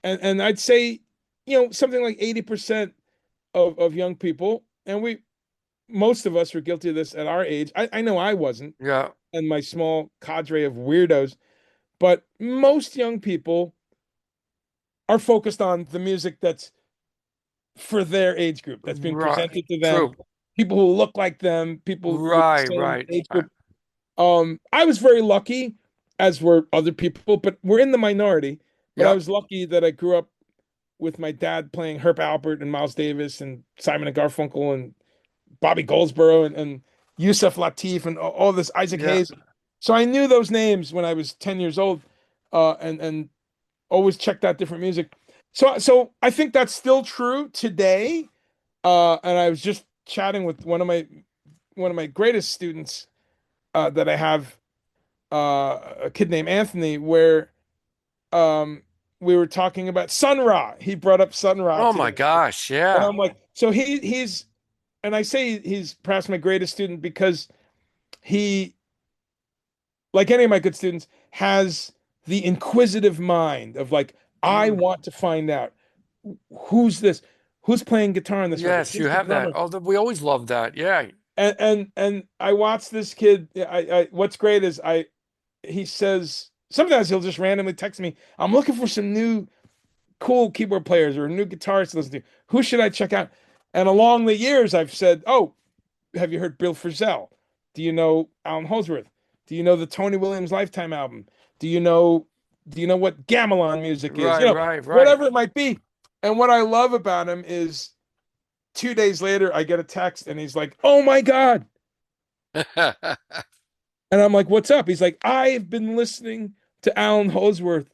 [SPEAKER 2] and I'd say, something like 80% of young people, and most of us were guilty of this at our age. I know I wasn't,
[SPEAKER 1] Yeah.
[SPEAKER 2] and my small cadre of weirdos, but most young people are focused on the music that's for their age group, that's being
[SPEAKER 1] Right.
[SPEAKER 2] presented to them,
[SPEAKER 1] True.
[SPEAKER 2] people who look like them, people with the
[SPEAKER 1] Right,
[SPEAKER 2] same
[SPEAKER 1] right.
[SPEAKER 2] age group. I was very lucky, as were other people, but we're in the minority. But I
[SPEAKER 1] Yep.
[SPEAKER 2] was lucky that I grew up with my dad playing Herb Alpert and Miles Davis and Simon and Garfunkel and Bobby Goldsboro and Yusuf Lateef and all this, Isaac
[SPEAKER 1] Yeah.
[SPEAKER 2] Hayes. So I knew those names when I was 10 years old, and always checked out different music. So I think that's still true today. And I was just chatting with one of my greatest students that I have, a kid named Anthony, where um, we were talking about Sun Ra. He brought up Sun Ra
[SPEAKER 1] Oh my
[SPEAKER 2] today,
[SPEAKER 1] gosh,
[SPEAKER 2] and
[SPEAKER 1] yeah.
[SPEAKER 2] I'm like, so he's, and I say he's perhaps my greatest student because he, like any of my good students, has the inquisitive mind of like, I
[SPEAKER 1] Mm.
[SPEAKER 2] want to find out who's this, who's playing guitar on this record,
[SPEAKER 1] Yes, you
[SPEAKER 2] who's the
[SPEAKER 1] have that.
[SPEAKER 2] drummer,
[SPEAKER 1] Oh, we always love that. Yeah.
[SPEAKER 2] and I watch this kid. I what's great is he says sometimes he'll just randomly text me, I'm looking for some new cool keyboard players or new guitarists to listen to. Who should I check out? And along the years, I've said, oh, have you heard Bill Frisell? Do you know Alan Holdsworth? Do you know the Tony Williams Lifetime album? Do you know do you know what gamelan music is?
[SPEAKER 1] Right, right, right.
[SPEAKER 2] Whatever it might be. And what I love about him is 2 days later, I get a text and he's like, "Oh my God." And I'm like, "What's up?" He's like, "I've been listening to Alan Holdsworth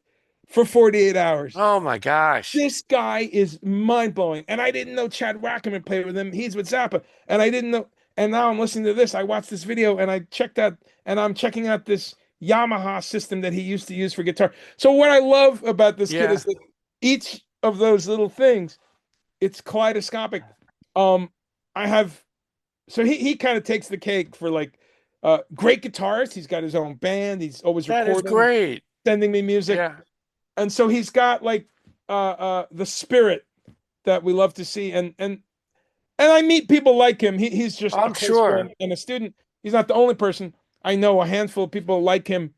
[SPEAKER 2] for 48 hours.
[SPEAKER 1] Oh my gosh.
[SPEAKER 2] This guy is mind blowing." And I didn't know Chad Wackerman played with him. He's with Zappa. And I didn't know. And now I'm listening to this. I watched this video and I checked out, and I'm checking out this Yamaha system that he used to use for guitar. So what I love about this kid
[SPEAKER 1] Yeah.
[SPEAKER 2] is that each of those little things, it's kaleidoscopic. I have, so he kind of takes the cake for like great guitarist. He's got his own band. He's always
[SPEAKER 1] That is
[SPEAKER 2] recording,
[SPEAKER 1] great.
[SPEAKER 2] sending me music.
[SPEAKER 1] Yeah.
[SPEAKER 2] And so he's got like the spirit that we love to see. And I meet people like him. He's just a
[SPEAKER 1] I'm
[SPEAKER 2] close
[SPEAKER 1] sure.
[SPEAKER 2] friend and a student. He's not the only person. I know a handful of people like him,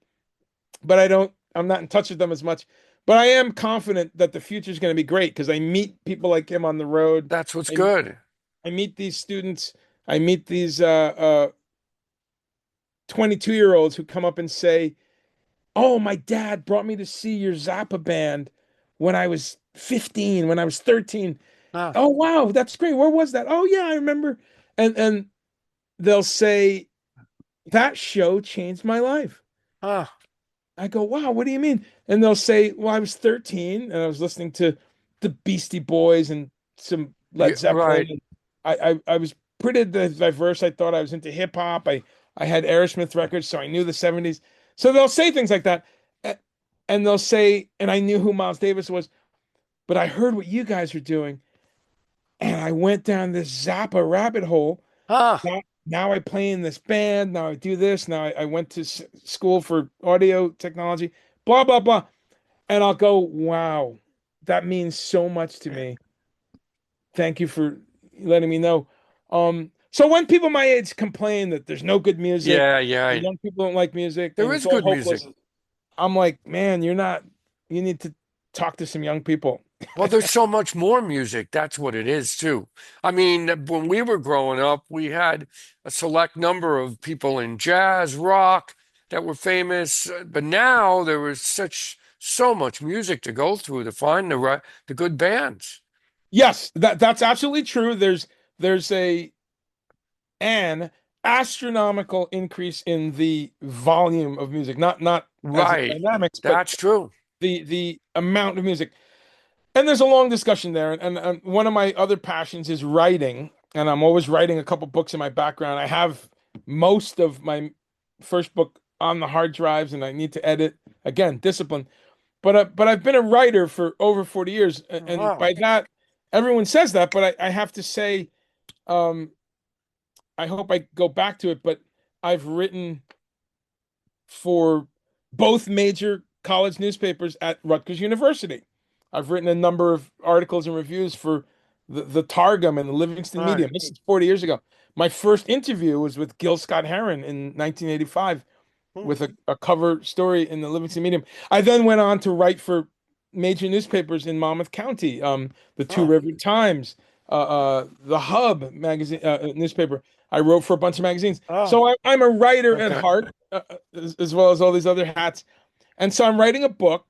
[SPEAKER 2] but I'm not in touch with them as much. But I am confident that the future is going to be great because I meet people like him on the road.
[SPEAKER 1] That's what's
[SPEAKER 2] I,
[SPEAKER 1] good.
[SPEAKER 2] I meet these students. I meet these 22-year-olds who come up and say, "Oh, my dad brought me to see your Zappa band when I was 15, when I was 13.
[SPEAKER 1] Ah,
[SPEAKER 2] Oh, wow, that's great. Where was that? Oh, yeah, I remember." And they'll say, "That show changed my life."
[SPEAKER 1] ah.
[SPEAKER 2] I go, "Wow, what do you mean?" And they'll say, "Well, I was 13 and I was listening to the Beastie Boys and some
[SPEAKER 1] Yeah,
[SPEAKER 2] Led Zeppelin.
[SPEAKER 1] right.
[SPEAKER 2] And I was pretty diverse. I thought I was into hip hop. I had Aerosmith records, so I knew the 70s." So they'll say things like that. And they'll say, and I knew who Miles Davis was, but I heard what you guys were doing. And I went down this Zappa rabbit hole.
[SPEAKER 1] Ah,
[SPEAKER 2] Now I play in this band. Now I do this. Now I went to school for audio technology, blah, blah, blah. And I'll go, wow, that means so much to me. Thank you for letting me know. So when people my age complain that there's no good music,
[SPEAKER 1] yeah,
[SPEAKER 2] or
[SPEAKER 1] yeah.
[SPEAKER 2] young people don't like music,
[SPEAKER 1] There
[SPEAKER 2] and it's
[SPEAKER 1] is
[SPEAKER 2] all
[SPEAKER 1] good music.
[SPEAKER 2] hopeless, I'm like, man, you need to talk to some young people.
[SPEAKER 1] Well, there's so much more music. That's what it is, too. I mean, when we were growing up, we had a select number of people in jazz, rock that were famous. But now there was so much music to go through to find the good bands.
[SPEAKER 2] Yes, that's absolutely true. There's an astronomical increase in the volume of music, not as in
[SPEAKER 1] Right.
[SPEAKER 2] dynamics, but
[SPEAKER 1] That's true.
[SPEAKER 2] the amount of music. And there's a long discussion there. And one of my other passions is writing, and I'm always writing a couple books in my background. I have most of my first book on the hard drives, and I need to edit again, discipline. But I've been a writer for over 40 years, and
[SPEAKER 1] Wow.
[SPEAKER 2] by that, everyone says that, but I have to say, um, I hope I go back to it, but I've written for both major college newspapers at Rutgers University. I've written a number of articles and reviews for the Targum and the Livingston
[SPEAKER 1] Right.
[SPEAKER 2] Medium. This is 40 years ago. My first interview was with Gil Scott Heron in 1985
[SPEAKER 1] Hmm.
[SPEAKER 2] with a cover story in the Livingston Medium. I then went on to write for major newspapers in Monmouth County, the Two
[SPEAKER 1] Oh,
[SPEAKER 2] River Times, the Hub magazine newspaper. I wrote for a bunch of magazines.
[SPEAKER 1] oh,
[SPEAKER 2] So I'm a writer at
[SPEAKER 1] okay.
[SPEAKER 2] heart, as well as all these other hats. And so I'm writing a book,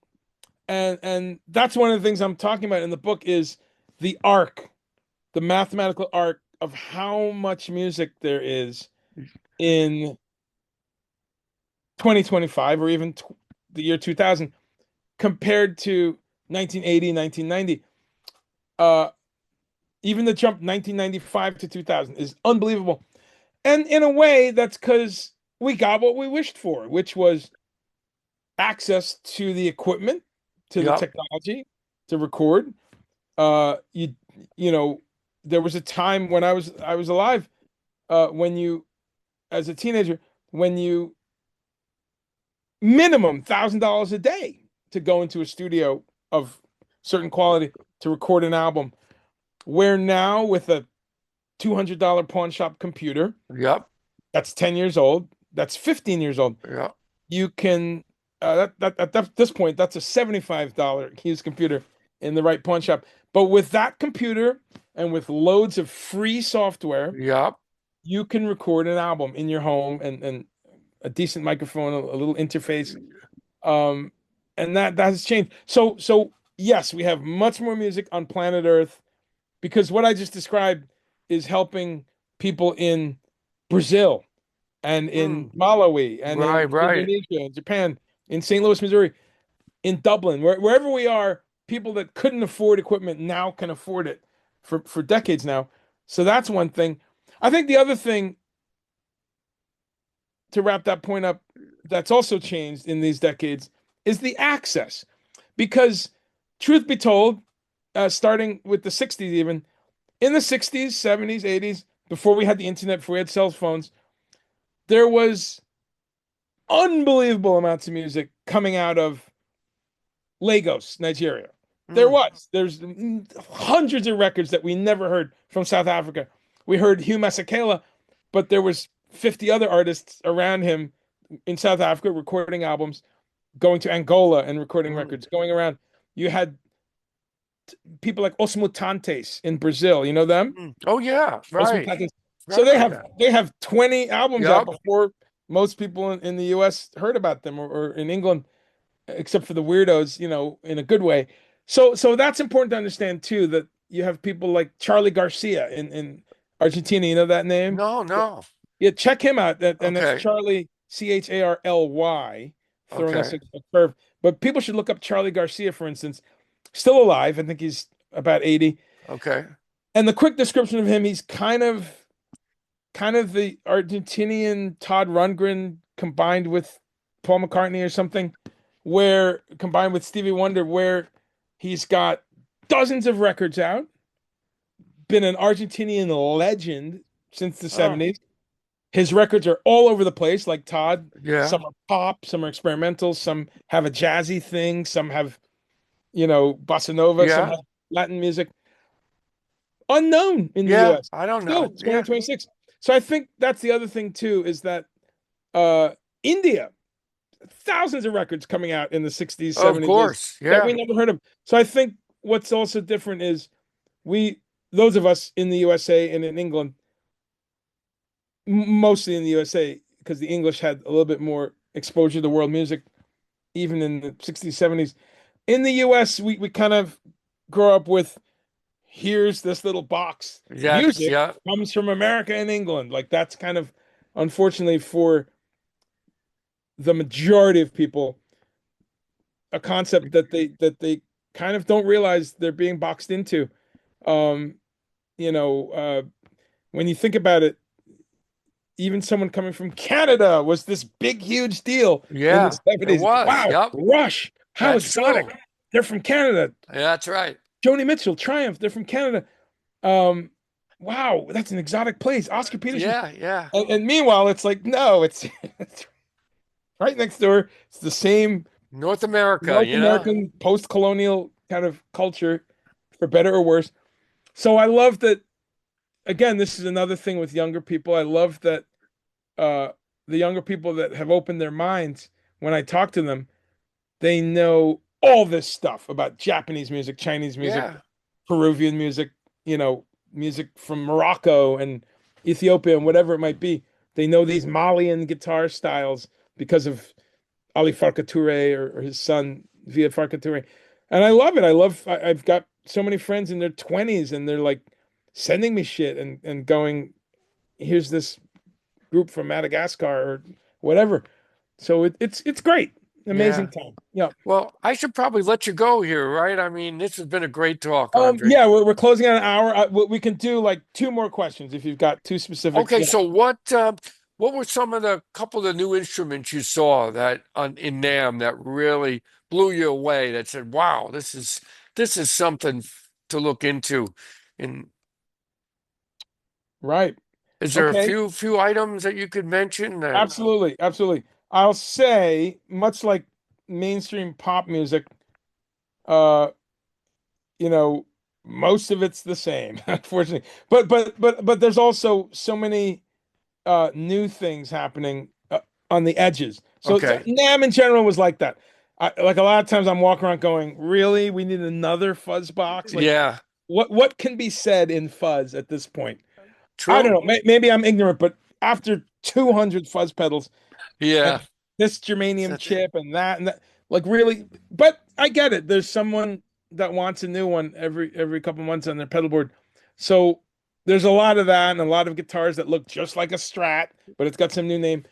[SPEAKER 2] and that's one of the things I'm talking about in the book is the arc, the mathematical arc of how much music there is in 2025 or even the year 2000 compared to 1980, 1990. Even the jump 1995 to 2000 is unbelievable. And in a way, that's because we got what we wished for, which was access to the equipment, to the
[SPEAKER 1] Yep.
[SPEAKER 2] technology to record. Uh, you you know, there was a time when I was alive, when you, as a teenager, when you minimum $1,000 a day to go into a studio of certain quality to record an album. Where now with a $200 pawn shop computer
[SPEAKER 1] Yep.
[SPEAKER 2] that's 10 years old, that's 15 years old,
[SPEAKER 1] Yep.
[SPEAKER 2] you can at this point that's a $75 used computer in the right pawn shop. But with that computer and with loads of free software,
[SPEAKER 1] Yep.
[SPEAKER 2] you can record an album in your home and a decent microphone, a little interface. Um, and that has changed. So yes, we have much more music on planet Earth because what I just described is helping people in Brazil and in
[SPEAKER 1] Mm.
[SPEAKER 2] Malawi and
[SPEAKER 1] Right.
[SPEAKER 2] in
[SPEAKER 1] Right.
[SPEAKER 2] Indonesia and Japan, in St. Louis, Missouri, in Dublin, wherever we are, people that couldn't afford equipment now can afford it for decades now. So that's one thing. I think the other thing, to wrap that point up, that's also changed in these decades is the access. Because truth be told, starting with the 60s, even in the 60s, 70s, 80s, before we had the internet, before we had cell phones, there was unbelievable amounts of music coming out of Lagos, Nigeria.
[SPEAKER 1] Mm.
[SPEAKER 2] There's hundreds of records that we never heard from South Africa. We heard Hugh Masekela, but there was 50 other artists around him in South Africa recording albums, going to Angola and recording
[SPEAKER 1] Mm.
[SPEAKER 2] records, going around. You had people like Os Mutantes in Brazil. You know them?
[SPEAKER 1] Mm. Oh yeah.
[SPEAKER 2] Os
[SPEAKER 1] Right.
[SPEAKER 2] Mutantes. So
[SPEAKER 1] Right about that.
[SPEAKER 2] they have 20 albums out
[SPEAKER 1] Yep.
[SPEAKER 2] before most people in the US heard about them, or in England, except for the weirdos, in a good way. So that's important to understand too, that you have people like Charlie Garcia in Argentina. You know that name?
[SPEAKER 1] No. No.
[SPEAKER 2] Yeah, check him out. And that's
[SPEAKER 1] Okay.
[SPEAKER 2] Charlie Charly, throwing us
[SPEAKER 1] Okay.
[SPEAKER 2] a curve. But people should look up Charlie Garcia, for instance. Still alive. I think he's about 80.
[SPEAKER 1] Okay.
[SPEAKER 2] And the quick description of him, he's kind of the Argentinian Todd Rundgren combined with Paul McCartney or something, where combined with Stevie Wonder, where he's got dozens of records out, been an Argentinian legend since the
[SPEAKER 1] Oh
[SPEAKER 2] 70s. His records are all over the place, like Todd.
[SPEAKER 1] yeah.
[SPEAKER 2] Some are pop, some are experimental, some have a jazzy thing, some have, bossa nova, some
[SPEAKER 1] Yeah.
[SPEAKER 2] have Latin music. Unknown in the
[SPEAKER 1] Yeah.
[SPEAKER 2] US.
[SPEAKER 1] I don't
[SPEAKER 2] Still
[SPEAKER 1] know. Yeah.
[SPEAKER 2] 2026. So I think that's the other thing too, is that uh India, thousands of records coming out in the 60s,
[SPEAKER 1] Of
[SPEAKER 2] 70s
[SPEAKER 1] course.
[SPEAKER 2] that we
[SPEAKER 1] Yeah.
[SPEAKER 2] never heard of. So I think what's also different is we, those of us in the USA and in England, mostly in the USA, because the English had a little bit more exposure to world music, even in the 60s, 70s. In the US, we kind of grow up with, here's this little box.
[SPEAKER 1] Yes.
[SPEAKER 2] Music
[SPEAKER 1] Yeah.
[SPEAKER 2] comes from America and England. Like that's kind of, unfortunately for the majority of people, a concept that they kind of don't realize they're being boxed into. Um, you know, uh, when you think about it, even someone coming from Canada was this big, huge deal in the
[SPEAKER 1] Yeah. It
[SPEAKER 2] 70s.
[SPEAKER 1] was.
[SPEAKER 2] Wow,
[SPEAKER 1] Yep.
[SPEAKER 2] Rush, how
[SPEAKER 1] That's
[SPEAKER 2] exotic.
[SPEAKER 1] true.
[SPEAKER 2] They're from Canada.
[SPEAKER 1] Yeah, that's right.
[SPEAKER 2] Joni Mitchell, Triumph, they're from Canada. Um, wow, that's an exotic place. Oscar Peterson.
[SPEAKER 1] Yeah. Yeah.
[SPEAKER 2] And meanwhile, it's like, no, it's right next door. It's the same
[SPEAKER 1] North America.
[SPEAKER 2] North
[SPEAKER 1] You know.
[SPEAKER 2] American post-colonial kind of culture, for better or worse. So I love that. Again, this is another thing with younger people. I love that uh, the younger people that have opened their minds, when I talk to them, they know all this stuff about Japanese music, Chinese music,
[SPEAKER 1] Yeah.
[SPEAKER 2] Peruvian music, music from Morocco and Ethiopia and whatever it might be. They know these Malian guitar styles because of Ali Farka Touré, or his son Via Farka Touré. And I love it. I've got so many friends in their 20s and they're like sending me shit and going, here's this group from Madagascar or whatever. So it's great. Amazing
[SPEAKER 1] Yeah.
[SPEAKER 2] time. Yeah.
[SPEAKER 1] Well, I should probably let you go here, right? I mean, this has been a great talk, Andre.
[SPEAKER 2] Yeah, we're closing on an hour. We can do like two more questions if you've got two specific.
[SPEAKER 1] Okay,
[SPEAKER 2] Yeah.
[SPEAKER 1] so what were some of the couple of new instruments you saw that on in NAMM that really blew you away that said, "Wow, this is something to look into." And
[SPEAKER 2] Right.
[SPEAKER 1] is there a
[SPEAKER 2] Okay.
[SPEAKER 1] few items that you could mention that
[SPEAKER 2] Absolutely. Absolutely. I'll say, much like mainstream pop music, uh, you know, most of it's the same, unfortunately. But there's also so many new things happening on the edges. So
[SPEAKER 1] okay.
[SPEAKER 2] NAMM in general was like that. Like a lot of times I'm walking around going, really? We need another fuzz box? Like
[SPEAKER 1] Yeah,
[SPEAKER 2] what can be said in fuzz at this point? I don't
[SPEAKER 1] true.
[SPEAKER 2] know. Maybe I'm ignorant, but after 200 fuzz pedals and
[SPEAKER 1] Yeah.
[SPEAKER 2] this germanium
[SPEAKER 1] That's it.
[SPEAKER 2] chip and that, like really, but I get it. There's someone that wants a new one every couple months on their pedal board. So there's a lot of that and a lot of guitars that look just like a Strat, but it's got some new name.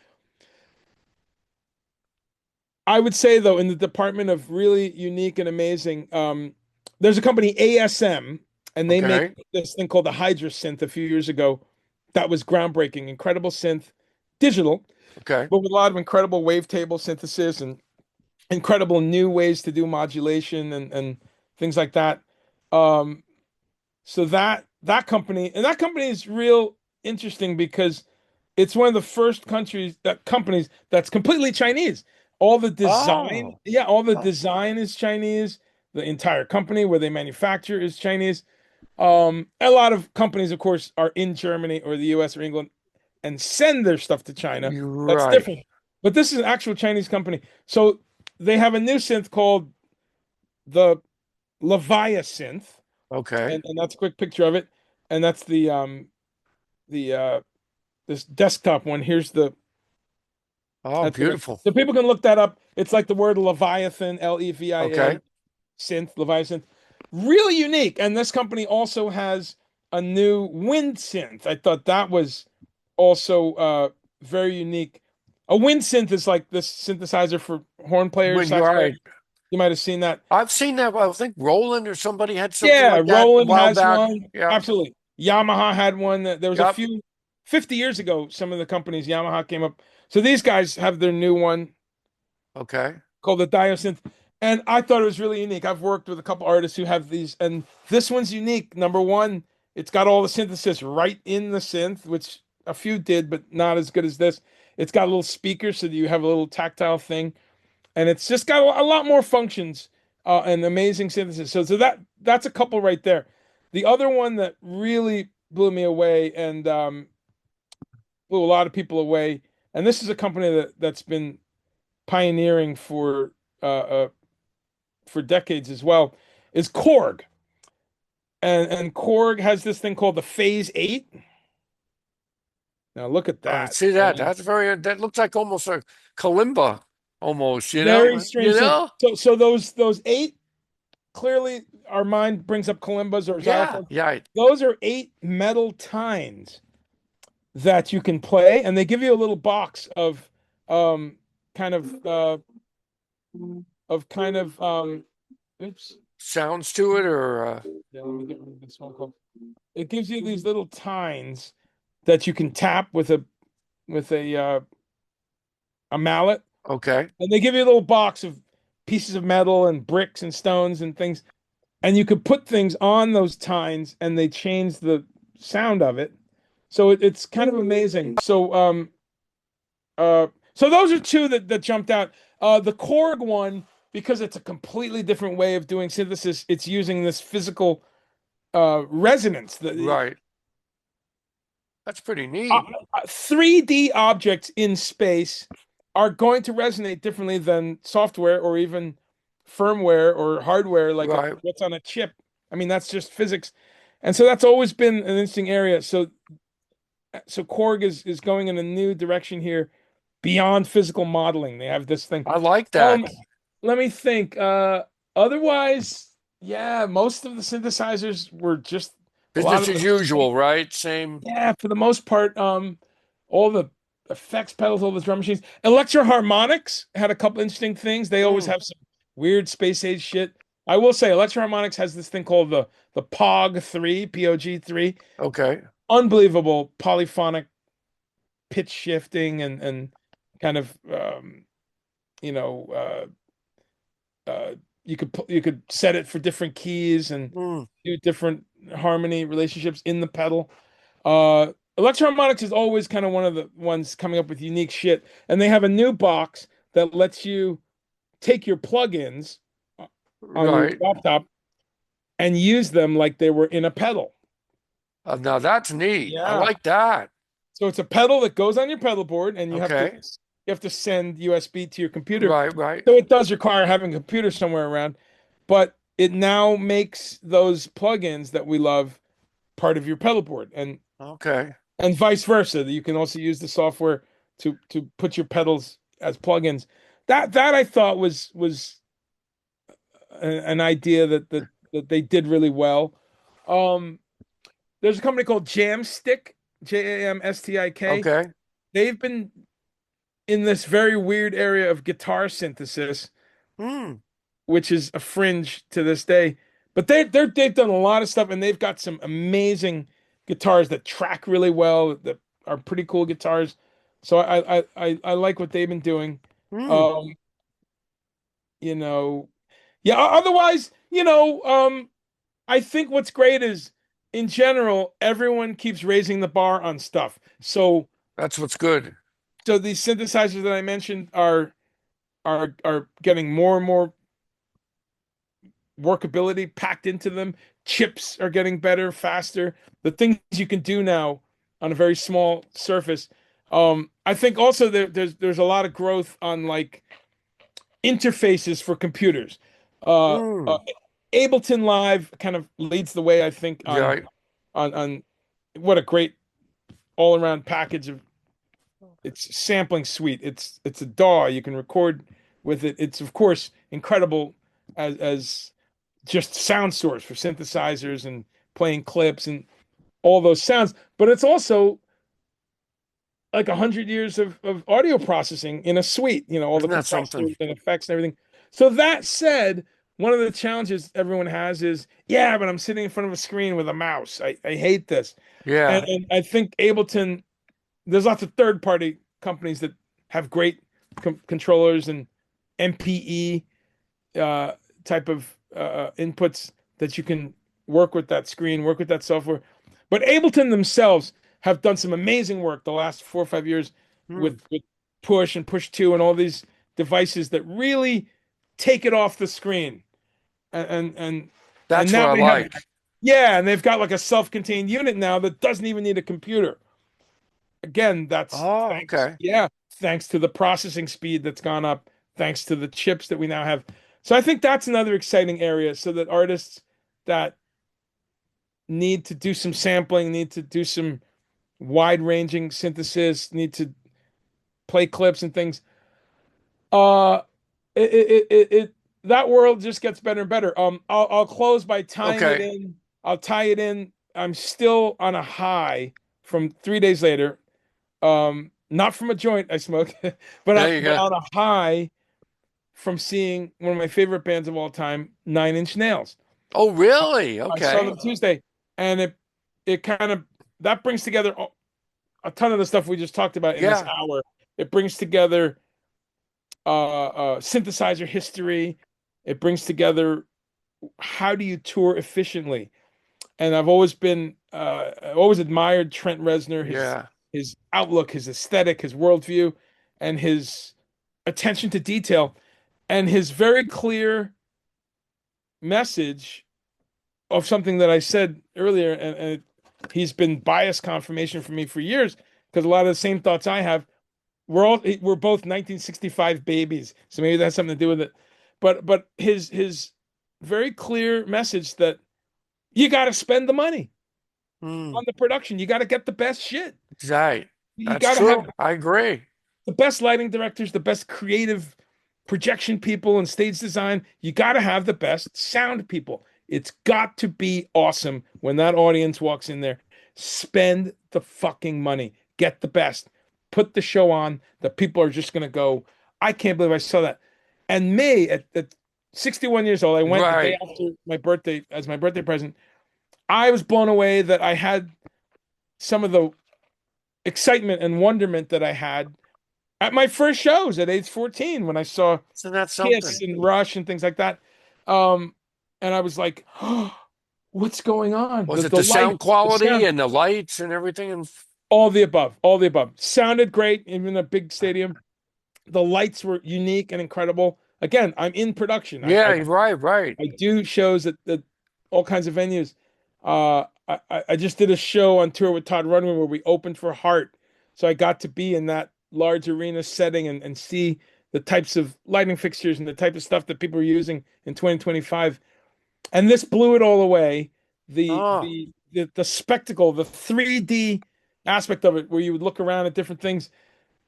[SPEAKER 2] I would say though, in the department of really unique and amazing, there's a company ASM, and they make
[SPEAKER 1] Okay.
[SPEAKER 2] this thing called the Hydra synth a few years ago. That was groundbreaking, incredible synth, digital,
[SPEAKER 1] Okay.
[SPEAKER 2] but with a lot of incredible wavetable synthesis and incredible new ways to do modulation and things like that. Um, so that company is real interesting because it's one of the first countries that companies that's completely Chinese. All the design,
[SPEAKER 1] Oh,
[SPEAKER 2] yeah, all the design is Chinese. The entire company where they manufacture is Chinese. A lot of companies, of course, are in Germany or the US or England and send their stuff to China.
[SPEAKER 1] you're
[SPEAKER 2] That's
[SPEAKER 1] right.
[SPEAKER 2] different. But this is an actual Chinese company. So they have a new synth called the Leviathan,
[SPEAKER 1] Okay.
[SPEAKER 2] and that's a quick picture of it. And that's the this desktop one. Here's the
[SPEAKER 1] Oh,
[SPEAKER 2] that's the
[SPEAKER 1] beautiful.
[SPEAKER 2] so people can look that up. It's like the word Leviathan,
[SPEAKER 1] Okay.
[SPEAKER 2] Levia synth, Leviathan. Really unique. And this company also has a new wind synth. I thought that was also very unique. A wind synth is like this synthesizer for horn players,
[SPEAKER 1] When you're
[SPEAKER 2] sax players.
[SPEAKER 1] right.
[SPEAKER 2] You might have seen that.
[SPEAKER 1] I've seen that. I think Roland or somebody had something
[SPEAKER 2] Yeah,
[SPEAKER 1] like that a
[SPEAKER 2] Roland
[SPEAKER 1] while
[SPEAKER 2] has
[SPEAKER 1] back.
[SPEAKER 2] one.
[SPEAKER 1] Yeah.
[SPEAKER 2] Absolutely. Yamaha had one. There was a
[SPEAKER 1] Yep.
[SPEAKER 2] few 50 years ago, some of the companies, Yamaha came up. So these guys have their new one
[SPEAKER 1] Okay.
[SPEAKER 2] called the Diosynth. And I thought it was really unique. I've worked with a couple artists who have these, and this one's unique. Number one, it's got all the synthesis right in the synth, which a few did, but not as good as this. It's got a little speaker so that you have a little tactile thing, and it's just got a lot more functions and amazing synthesis. So that's a couple right there. The other one that really blew me away and blew a lot of people away, and this is a company that's been pioneering for decades as well, is Korg. And Korg has this thing called the Phase 8. Now look at that.
[SPEAKER 1] See
[SPEAKER 2] I
[SPEAKER 1] that?
[SPEAKER 2] mean,
[SPEAKER 1] That looks like almost a kalimba, almost.
[SPEAKER 2] very
[SPEAKER 1] You
[SPEAKER 2] strange synth.
[SPEAKER 1] know?
[SPEAKER 2] So those eight clearly our mind brings up kalimbas or
[SPEAKER 1] Yeah.
[SPEAKER 2] xylophones.
[SPEAKER 1] Yeah.
[SPEAKER 2] Those are eight metal tines that you can play, and they give you a little box um kind of kind of oops.
[SPEAKER 1] Sounds to it, or
[SPEAKER 2] Yeah, let me get rid of this one called. It gives you these little tines that you can tap with a mallet,
[SPEAKER 1] okay.
[SPEAKER 2] and they give you a little box of pieces of metal and bricks and stones and things, and you could put things on those tines, and they change the sound of it. So it's kind of amazing. So those are two that jumped out. The Korg one, because it's a completely different way of doing synthesis, it's using this physical resonance. The
[SPEAKER 1] Right. That's pretty neat.
[SPEAKER 2] 3D objects in space are going to resonate differently than software or even firmware or hardware, like
[SPEAKER 1] Right.
[SPEAKER 2] what's on a chip. I mean, that's just physics. And so that's always been an interesting area. So Korg is going in a new direction here beyond physical modeling. They have this thing.
[SPEAKER 1] I like that.
[SPEAKER 2] Um, Let me think. Otherwise, yeah, most of the synthesizers were just a lot
[SPEAKER 1] Business
[SPEAKER 2] of
[SPEAKER 1] as
[SPEAKER 2] the
[SPEAKER 1] usual, right? Same.
[SPEAKER 2] yeah, for the most part, all the effects pedals, all the drum machines. Electro Harmonics had a couple interesting things. They always
[SPEAKER 1] Mm,
[SPEAKER 2] have some weird space age shit. I will say Electro Harmonics has this thing called the POG 3, POG 3.
[SPEAKER 1] okay.
[SPEAKER 2] Unbelievable polyphonic pitch shifting and kind of you know you could set it for different keys and
[SPEAKER 1] Mm,
[SPEAKER 2] do different harmony relationships in the pedal. Electroharmonics is always kind of one of the ones coming up with unique shit, and they have a new box that lets you take your plugins on your
[SPEAKER 1] right.
[SPEAKER 2] laptop and use them like they were in a pedal.
[SPEAKER 1] Now that's neat. I
[SPEAKER 2] Yeah.
[SPEAKER 1] like that.
[SPEAKER 2] So it's a pedal that goes on your pedal board, and
[SPEAKER 1] Okay.
[SPEAKER 2] you have to send USB to your computer.
[SPEAKER 1] Right, right.
[SPEAKER 2] So it does require having a computer somewhere around, but it now makes those plugins that we love part of your pedal board,
[SPEAKER 1] Okay.
[SPEAKER 2] and vice versa. You can also use the software to put your pedals as plugins. That I thought was an idea that they did really well. Um, there's a company called Jamstick, Jamstik.
[SPEAKER 1] Okay.
[SPEAKER 2] They've been in this very weird area of guitar synthesis,
[SPEAKER 1] Mm,
[SPEAKER 2] which is a fringe to this day. But they've done a lot of stuff, and they've got some amazing guitars that track really well, that are pretty cool guitars. So I like what they've been doing.
[SPEAKER 1] mm.
[SPEAKER 2] Um, you know, yeah. Otherwise, I think what's great is in general, everyone keeps raising the bar on stuff.
[SPEAKER 1] That's what's good.
[SPEAKER 2] So these synthesizers that I mentioned are getting more and more workability packed into them. Chips are getting better, faster. The things you can do now on a very small surface. I think also there's a lot of growth on like interfaces for computers. Uh, uh,
[SPEAKER 1] Mm.
[SPEAKER 2] Ableton Live kind of leads the way, I think,
[SPEAKER 1] Yeah.
[SPEAKER 2] on what a great all around package of it's sampling suite. It's a DAW. You can record with it. It's of course incredible as just sound source for synthesizers and playing clips and all those sounds. But it's also like 100 years of audio processing in a suite, all the
[SPEAKER 1] Isn't that something?
[SPEAKER 2] compressors and effects and everything. So that said, one of the challenges everyone has is, yeah, but I'm sitting in front of a screen with a mouse. I hate this. And,
[SPEAKER 1] Yeah.
[SPEAKER 2] and I think Ableton, there's lots of third-party companies that have great controllers and MPE uh, type of inputs that you can work with that screen, work with that software. But Ableton themselves have done some amazing work the last 4 or 5 years
[SPEAKER 1] Mm.
[SPEAKER 2] with Push and Push 2 and all these devices that really take it off the screen. And
[SPEAKER 1] That's what
[SPEAKER 2] now
[SPEAKER 1] I
[SPEAKER 2] they have,
[SPEAKER 1] like.
[SPEAKER 2] yeah, and they've got like a self-contained unit now that doesn't even need a computer. Again, that's
[SPEAKER 1] Oh,
[SPEAKER 2] thanks,
[SPEAKER 1] okay.
[SPEAKER 2] yeah, thanks to the processing speed that's gone up, thanks to the chips that we now have. So I think that's another exciting area so that artists that need to do some sampling, need to do some wide-ranging synthesis, need to play clips and things. Uh it that world just gets better and better. I'll close by tying it
[SPEAKER 1] Okay.
[SPEAKER 2] in. I'll tie it in. I'm still on a high from 3 days later. Not from a joint I smoked,
[SPEAKER 1] There you
[SPEAKER 2] but
[SPEAKER 1] go.
[SPEAKER 2] on a high from seeing one of my favorite bands of all time, Nine Inch Nails.
[SPEAKER 1] Oh, really?
[SPEAKER 2] I saw
[SPEAKER 1] Okay.
[SPEAKER 2] them Tuesday, and it kind of that brings together a ton of the stuff we just talked about in this
[SPEAKER 1] Yeah.
[SPEAKER 2] hour. It brings together synthesizer history. It brings together how do you tour efficiently. And I've always admired Trent Reznor,
[SPEAKER 1] Yeah.
[SPEAKER 2] his outlook, his aesthetic, his worldview, and his attention to detail, and his very clear message of something that I said earlier, and he's been bias confirmation for me for years because a lot of the same thoughts I have. We're both 1965 babies, so maybe that's something to do with it. But his very clear message that you got to spend the money
[SPEAKER 1] Mm.
[SPEAKER 2] on the production. You got to get the best shit.
[SPEAKER 1] Right.
[SPEAKER 2] You
[SPEAKER 1] That's
[SPEAKER 2] got to have
[SPEAKER 1] true. I agree.
[SPEAKER 2] the best lighting directors, the best creative projection people and stage design. You got to have the best sound people. It's got to be awesome when that audience walks in there. Spend the fucking money. Get the best. put the show on that people are just going to go, I can't believe I saw that. And me at 61 years old, I went the day
[SPEAKER 1] Right.
[SPEAKER 2] after my birthday as my birthday present. I was blown away that I had some of the excitement and wonderment that I had at my first shows at age 14 when I saw
[SPEAKER 1] So that's
[SPEAKER 2] Kiss
[SPEAKER 1] something.
[SPEAKER 2] and Rush and things like that. Um, and I was like, oh, what's going on?
[SPEAKER 1] Was it
[SPEAKER 2] The
[SPEAKER 1] the sound
[SPEAKER 2] lights, the
[SPEAKER 1] quality
[SPEAKER 2] sound,
[SPEAKER 1] and the lights and everything? And
[SPEAKER 2] all the above, all the above. Sounded great, even in a big stadium. The lights were unique and incredible. Again, I'm in production.
[SPEAKER 1] yeah, right, right.
[SPEAKER 2] I do shows at all kinds of venues. I just did a show on tour with Todd Rundgren where we opened for Heart. So I got to be in that large arena setting and see the types of lighting fixtures and the type of stuff that people are using in 2025. And this blew it all away.
[SPEAKER 1] Oh,
[SPEAKER 2] The spectacle, the 3D aspect of it, where you would look around at different things.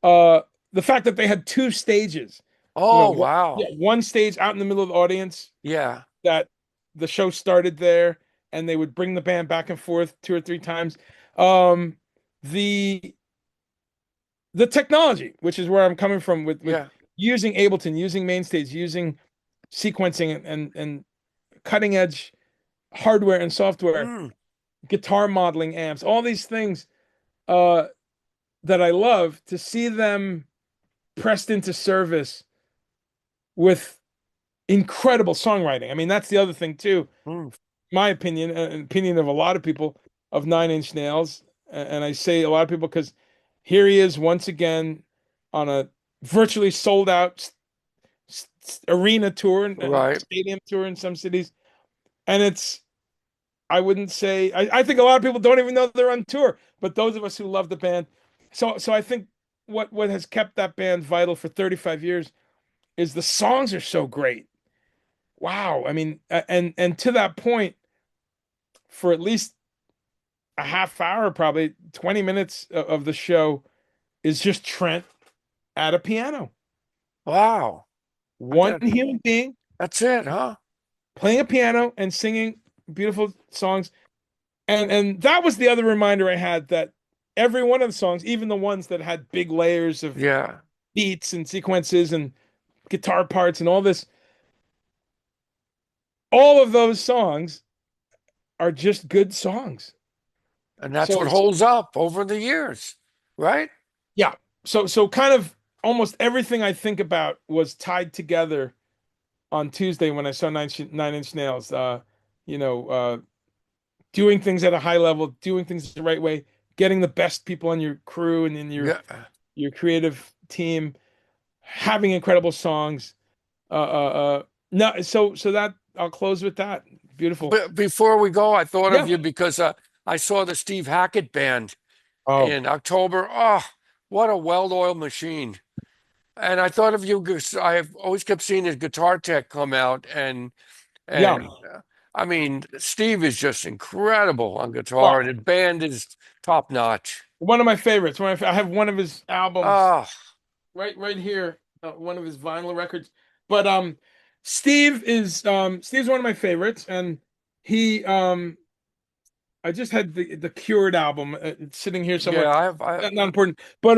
[SPEAKER 2] Uh, the fact that they had two stages,
[SPEAKER 1] oh,
[SPEAKER 2] yeah,
[SPEAKER 1] wow.
[SPEAKER 2] one stage out in the middle of the audience
[SPEAKER 1] Yeah.
[SPEAKER 2] that the show started there, and they would bring the band back and forth two or three times. Um, the the technology, which is where I'm coming from with
[SPEAKER 1] Yeah.
[SPEAKER 2] using Ableton, using Mainstage, using sequencing and cutting edge hardware and software,
[SPEAKER 1] Mm.
[SPEAKER 2] guitar modeling amps, all these things uh, that I love to see them pressed into service with incredible songwriting. I mean, that's the other thing too.
[SPEAKER 1] Mm.
[SPEAKER 2] My opinion, an opinion of a lot of people of Nine Inch Nails, and I say a lot of people because here he is once again on a virtually sold out arena tour and
[SPEAKER 1] Right.
[SPEAKER 2] stadium tour in some cities, and it's I wouldn't say I think a lot of people don't even know they're on tour, but those of us who love the band, so I think what has kept that band vital for 35 years is the songs are so great. Wow, I mean, and to that point, for at least a half hour, probably 20 minutes of the show is just Trent at a piano.
[SPEAKER 1] Wow.
[SPEAKER 2] One
[SPEAKER 1] That,
[SPEAKER 2] human being
[SPEAKER 1] that's it, huh?
[SPEAKER 2] playing a piano and singing beautiful songs. And that was the other reminder I had that every one of the songs, even the ones that had big layers of
[SPEAKER 1] Yeah.
[SPEAKER 2] beats and sequences and guitar parts and all of those songs are just good songs.
[SPEAKER 1] And that's what
[SPEAKER 2] So
[SPEAKER 1] holds up over the years, right?
[SPEAKER 2] yeah, so kind of almost everything I think about was tied together on Tuesday when I saw Nine Inch Nails. You know, doing things at a high level, doing things the right way, getting the best people on your crew and in
[SPEAKER 1] Yeah.
[SPEAKER 2] your creative team, having incredible songs. No, so that I'll close with that. Beautiful.
[SPEAKER 1] But before we go, I thought of
[SPEAKER 2] Yeah.
[SPEAKER 1] you because I saw the Steve Hackett band
[SPEAKER 2] Oh,
[SPEAKER 1] in October. Oh, what a well-oiled machine. And I thought of you because I've always kept seeing his guitar tech come out
[SPEAKER 2] yeah.
[SPEAKER 1] and I mean, Steve is just incredible on guitar and
[SPEAKER 2] Well,
[SPEAKER 1] his band is top notch.
[SPEAKER 2] one of my favorites. I have one of his albums
[SPEAKER 1] Ah,
[SPEAKER 2] right here, one of his vinyl records. But Steve's one of my favorites, and he I just had the Cured album it's sitting here somewhere.
[SPEAKER 1] yeah, I
[SPEAKER 2] Not important, but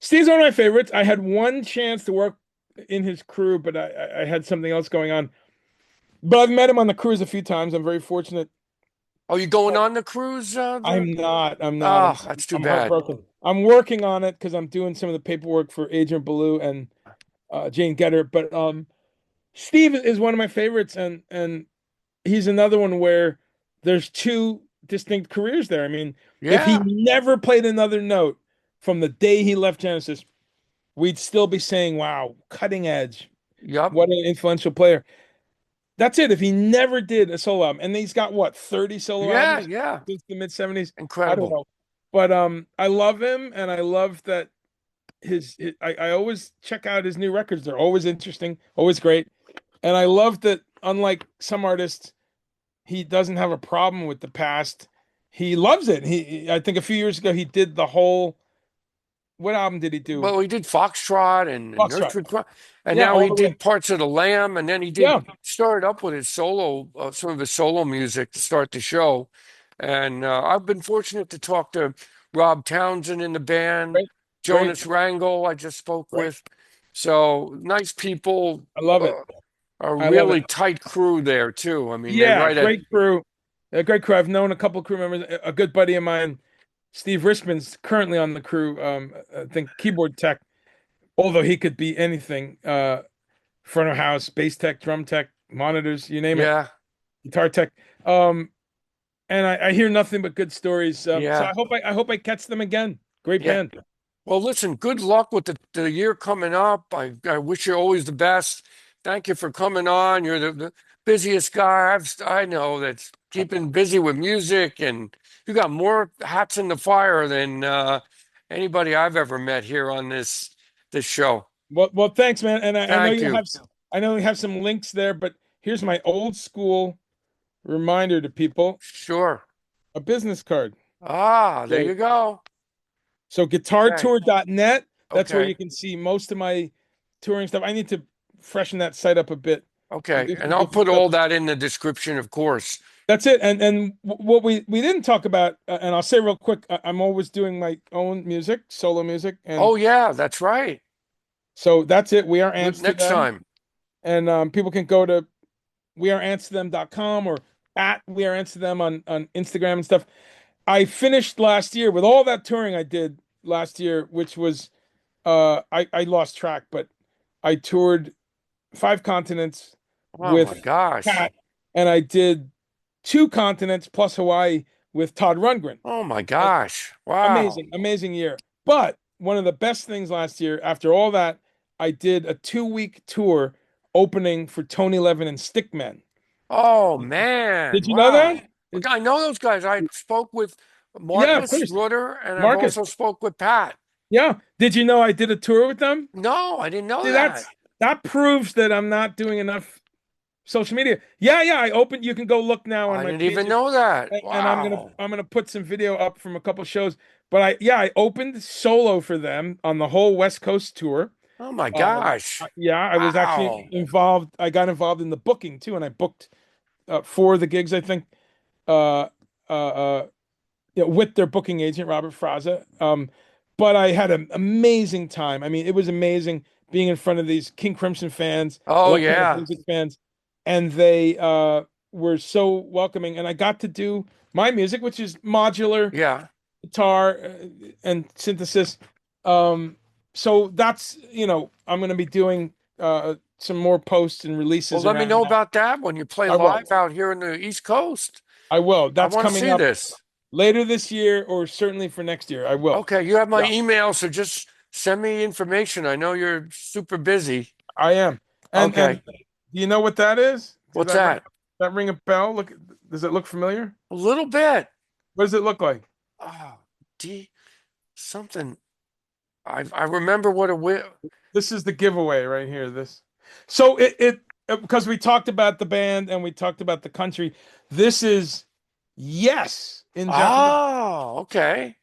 [SPEAKER 2] Steve's one of my favorites. I had one chance to work in his crew, but I had something else going on. But I've met him on the cruise a few times. I'm very fortunate.
[SPEAKER 1] are you going on the cruise
[SPEAKER 2] I'm not. I'm not.
[SPEAKER 1] Ah, that's too
[SPEAKER 2] I'm
[SPEAKER 1] bad.
[SPEAKER 2] heartbroken. I'm working on it because I'm doing some of the paperwork for Adrian Belew and Jane Getter. But Steve is one of my favorites, and he's another one where there's two distinct careers there. I mean, if he
[SPEAKER 1] Yeah.
[SPEAKER 2] never played another note from the day he left Genesis, we'd still be saying, "Wow, cutting edge!
[SPEAKER 1] Yep.
[SPEAKER 2] What an influential player." That's it. If he never did a solo album, and he's got what 30 solo
[SPEAKER 1] Yeah,
[SPEAKER 2] albums
[SPEAKER 1] yeah.
[SPEAKER 2] since the mid '70s, I don't
[SPEAKER 1] Incredible.
[SPEAKER 2] know, but I love him, and I love that I always check out his new records. They're always interesting, always great, and I love that. Unlike some artists, he doesn't have a problem with the past. He loves it. I think a few years ago he did the whole. What album did he do?
[SPEAKER 1] Well, he did Foxtrot and
[SPEAKER 2] Foxtrot.
[SPEAKER 1] Nursery Crime, and
[SPEAKER 2] Yeah,
[SPEAKER 1] now
[SPEAKER 2] all
[SPEAKER 1] he
[SPEAKER 2] the way.
[SPEAKER 1] did parts of the Lamb, and then he did
[SPEAKER 2] Yeah,
[SPEAKER 1] started up with his solo, some of his solo music to start the show. And I've been fortunate to talk to Rob Townsend in the band,
[SPEAKER 2] right. Great,
[SPEAKER 1] Jonas Rangel, I just spoke
[SPEAKER 2] great.
[SPEAKER 1] with. So nice people,
[SPEAKER 2] I love it.
[SPEAKER 1] a
[SPEAKER 2] I love it.
[SPEAKER 1] really tight crew there too. I mean, they
[SPEAKER 2] Yeah,
[SPEAKER 1] write at,
[SPEAKER 2] great crew. A great crew. I've known a couple crew members. A good buddy of mine, Steve Richmond's currently on the crew. I think keyboard tech, although he could be anything. Front of house, bass tech, drum tech, monitors, you name it,
[SPEAKER 1] yeah,
[SPEAKER 2] guitar tech. Um, and I hear nothing but good stories. So
[SPEAKER 1] yeah,
[SPEAKER 2] I hope I catch them again. Great
[SPEAKER 1] yeah.
[SPEAKER 2] band.
[SPEAKER 1] Well, listen, good luck with the year coming up. I wish you always the best. Thank you for coming on. You're the busiest guy I know that's keeping busy with music, and you got more hats in the fire than anybody I've ever met here on this show.
[SPEAKER 2] Well, thanks, man. And I know
[SPEAKER 1] Thank you.
[SPEAKER 2] I know you have some links there, but here's my old school reminder to people:
[SPEAKER 1] Sure.
[SPEAKER 2] a business card.
[SPEAKER 1] Ah, there
[SPEAKER 2] So
[SPEAKER 1] you go. Okay.
[SPEAKER 2] guitartour.net. That's where you
[SPEAKER 1] Okay.
[SPEAKER 2] can see most of my touring stuff. I need to freshen that site up a bit.
[SPEAKER 1] Okay.
[SPEAKER 2] Do
[SPEAKER 1] And
[SPEAKER 2] some
[SPEAKER 1] I'll
[SPEAKER 2] different
[SPEAKER 1] put
[SPEAKER 2] stuff.
[SPEAKER 1] all that in the description, of course.
[SPEAKER 2] That's it. And what we didn't talk about, and I'll say real quick, I'm always doing my own music, solo music, and
[SPEAKER 1] Oh, yeah, that's right.
[SPEAKER 2] so that's it. We are
[SPEAKER 1] Next
[SPEAKER 2] Amsterdam,
[SPEAKER 1] time.
[SPEAKER 2] and people can go to weareamsterdam.com or at We Are Amsterdam on Instagram and stuff. I finished last year with all that touring I did last year, which was I lost track, but I toured 5 continents
[SPEAKER 1] Oh my
[SPEAKER 2] with
[SPEAKER 1] gosh.
[SPEAKER 2] Pat, and I did 2 continents plus Hawaii with Todd Rundgren.
[SPEAKER 1] Oh my
[SPEAKER 2] And
[SPEAKER 1] gosh. Wow.
[SPEAKER 2] amazing, amazing year. But one of the best things last year, after all that, I did a 2 week tour opening for Tony Levin and Stickmen.
[SPEAKER 1] Oh man.
[SPEAKER 2] Did you know
[SPEAKER 1] Wow.
[SPEAKER 2] that?
[SPEAKER 1] Look, I know those guys. I spoke with
[SPEAKER 2] Yeah, of
[SPEAKER 1] Marcus
[SPEAKER 2] course.
[SPEAKER 1] Rutter and I've
[SPEAKER 2] Marcus.
[SPEAKER 1] also spoke with Pat.
[SPEAKER 2] Yeah. Did you know I did a tour with them?
[SPEAKER 1] No, I didn't know
[SPEAKER 2] See,
[SPEAKER 1] that.
[SPEAKER 2] that proves that I'm not doing enough social media. Yeah, yeah. I opened. You can go look now on
[SPEAKER 1] I
[SPEAKER 2] my
[SPEAKER 1] didn't even
[SPEAKER 2] pages,
[SPEAKER 1] know that.
[SPEAKER 2] and
[SPEAKER 1] Wow.
[SPEAKER 2] I'm gonna put some video up from a couple shows. But I opened solo for them on the whole West Coast tour.
[SPEAKER 1] Oh my gosh.
[SPEAKER 2] Yeah, I was actually
[SPEAKER 1] Wow.
[SPEAKER 2] involved. I got involved in the booking too, and I booked 4 of the gigs, I think. Uh, uh, with their booking agent, Robert Fraza. But I had an amazing time. I mean, it was amazing being in front of these King Crimson fans,
[SPEAKER 1] Oh
[SPEAKER 2] electronic
[SPEAKER 1] yeah.
[SPEAKER 2] music fans, and they were so welcoming. And I got to do my music, which is modular
[SPEAKER 1] Yeah.
[SPEAKER 2] guitar and synthesis. Um, so that's, I'm going to be doing some more posts and
[SPEAKER 1] Well,
[SPEAKER 2] releases
[SPEAKER 1] let me
[SPEAKER 2] around
[SPEAKER 1] know
[SPEAKER 2] that.
[SPEAKER 1] about that when you play
[SPEAKER 2] I will.
[SPEAKER 1] live out here in the East Coast.
[SPEAKER 2] I will.
[SPEAKER 1] I
[SPEAKER 2] That's
[SPEAKER 1] want to
[SPEAKER 2] coming
[SPEAKER 1] see
[SPEAKER 2] up
[SPEAKER 1] this.
[SPEAKER 2] later this year or certainly for next year. I will.
[SPEAKER 1] Okay, you have my
[SPEAKER 2] Yeah,
[SPEAKER 1] email, so just send me information. I know you're super busy.
[SPEAKER 2] I am. And
[SPEAKER 1] Okay.
[SPEAKER 2] do you know what that is? Does
[SPEAKER 1] What's that?
[SPEAKER 2] that ring a bell? Look, does it look familiar?
[SPEAKER 1] A little bit.
[SPEAKER 2] What does it look like?
[SPEAKER 1] Oh, D something. I remember what it was.
[SPEAKER 2] This is the giveaway right here. This. So it because we talked about the band and we talked about the country. This is yes in Japanese.
[SPEAKER 1] Oh, okay.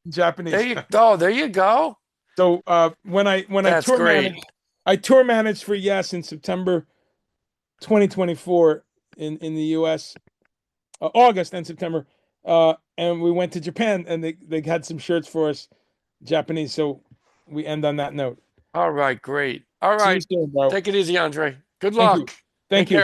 [SPEAKER 2] Japanese.
[SPEAKER 1] There you go.
[SPEAKER 2] So when I
[SPEAKER 1] That's
[SPEAKER 2] tour
[SPEAKER 1] great.
[SPEAKER 2] managed, I tour managed for Yes in September 2024 in the US, August and September. And we went to Japan and they had some shirts for us, Japanese. So we end on that note.
[SPEAKER 1] All right, great. All
[SPEAKER 2] See you
[SPEAKER 1] right.
[SPEAKER 2] soon, bro.
[SPEAKER 1] Take it easy, Andre. Good
[SPEAKER 2] Thank you.
[SPEAKER 1] luck. Take
[SPEAKER 2] Thank you.
[SPEAKER 1] care.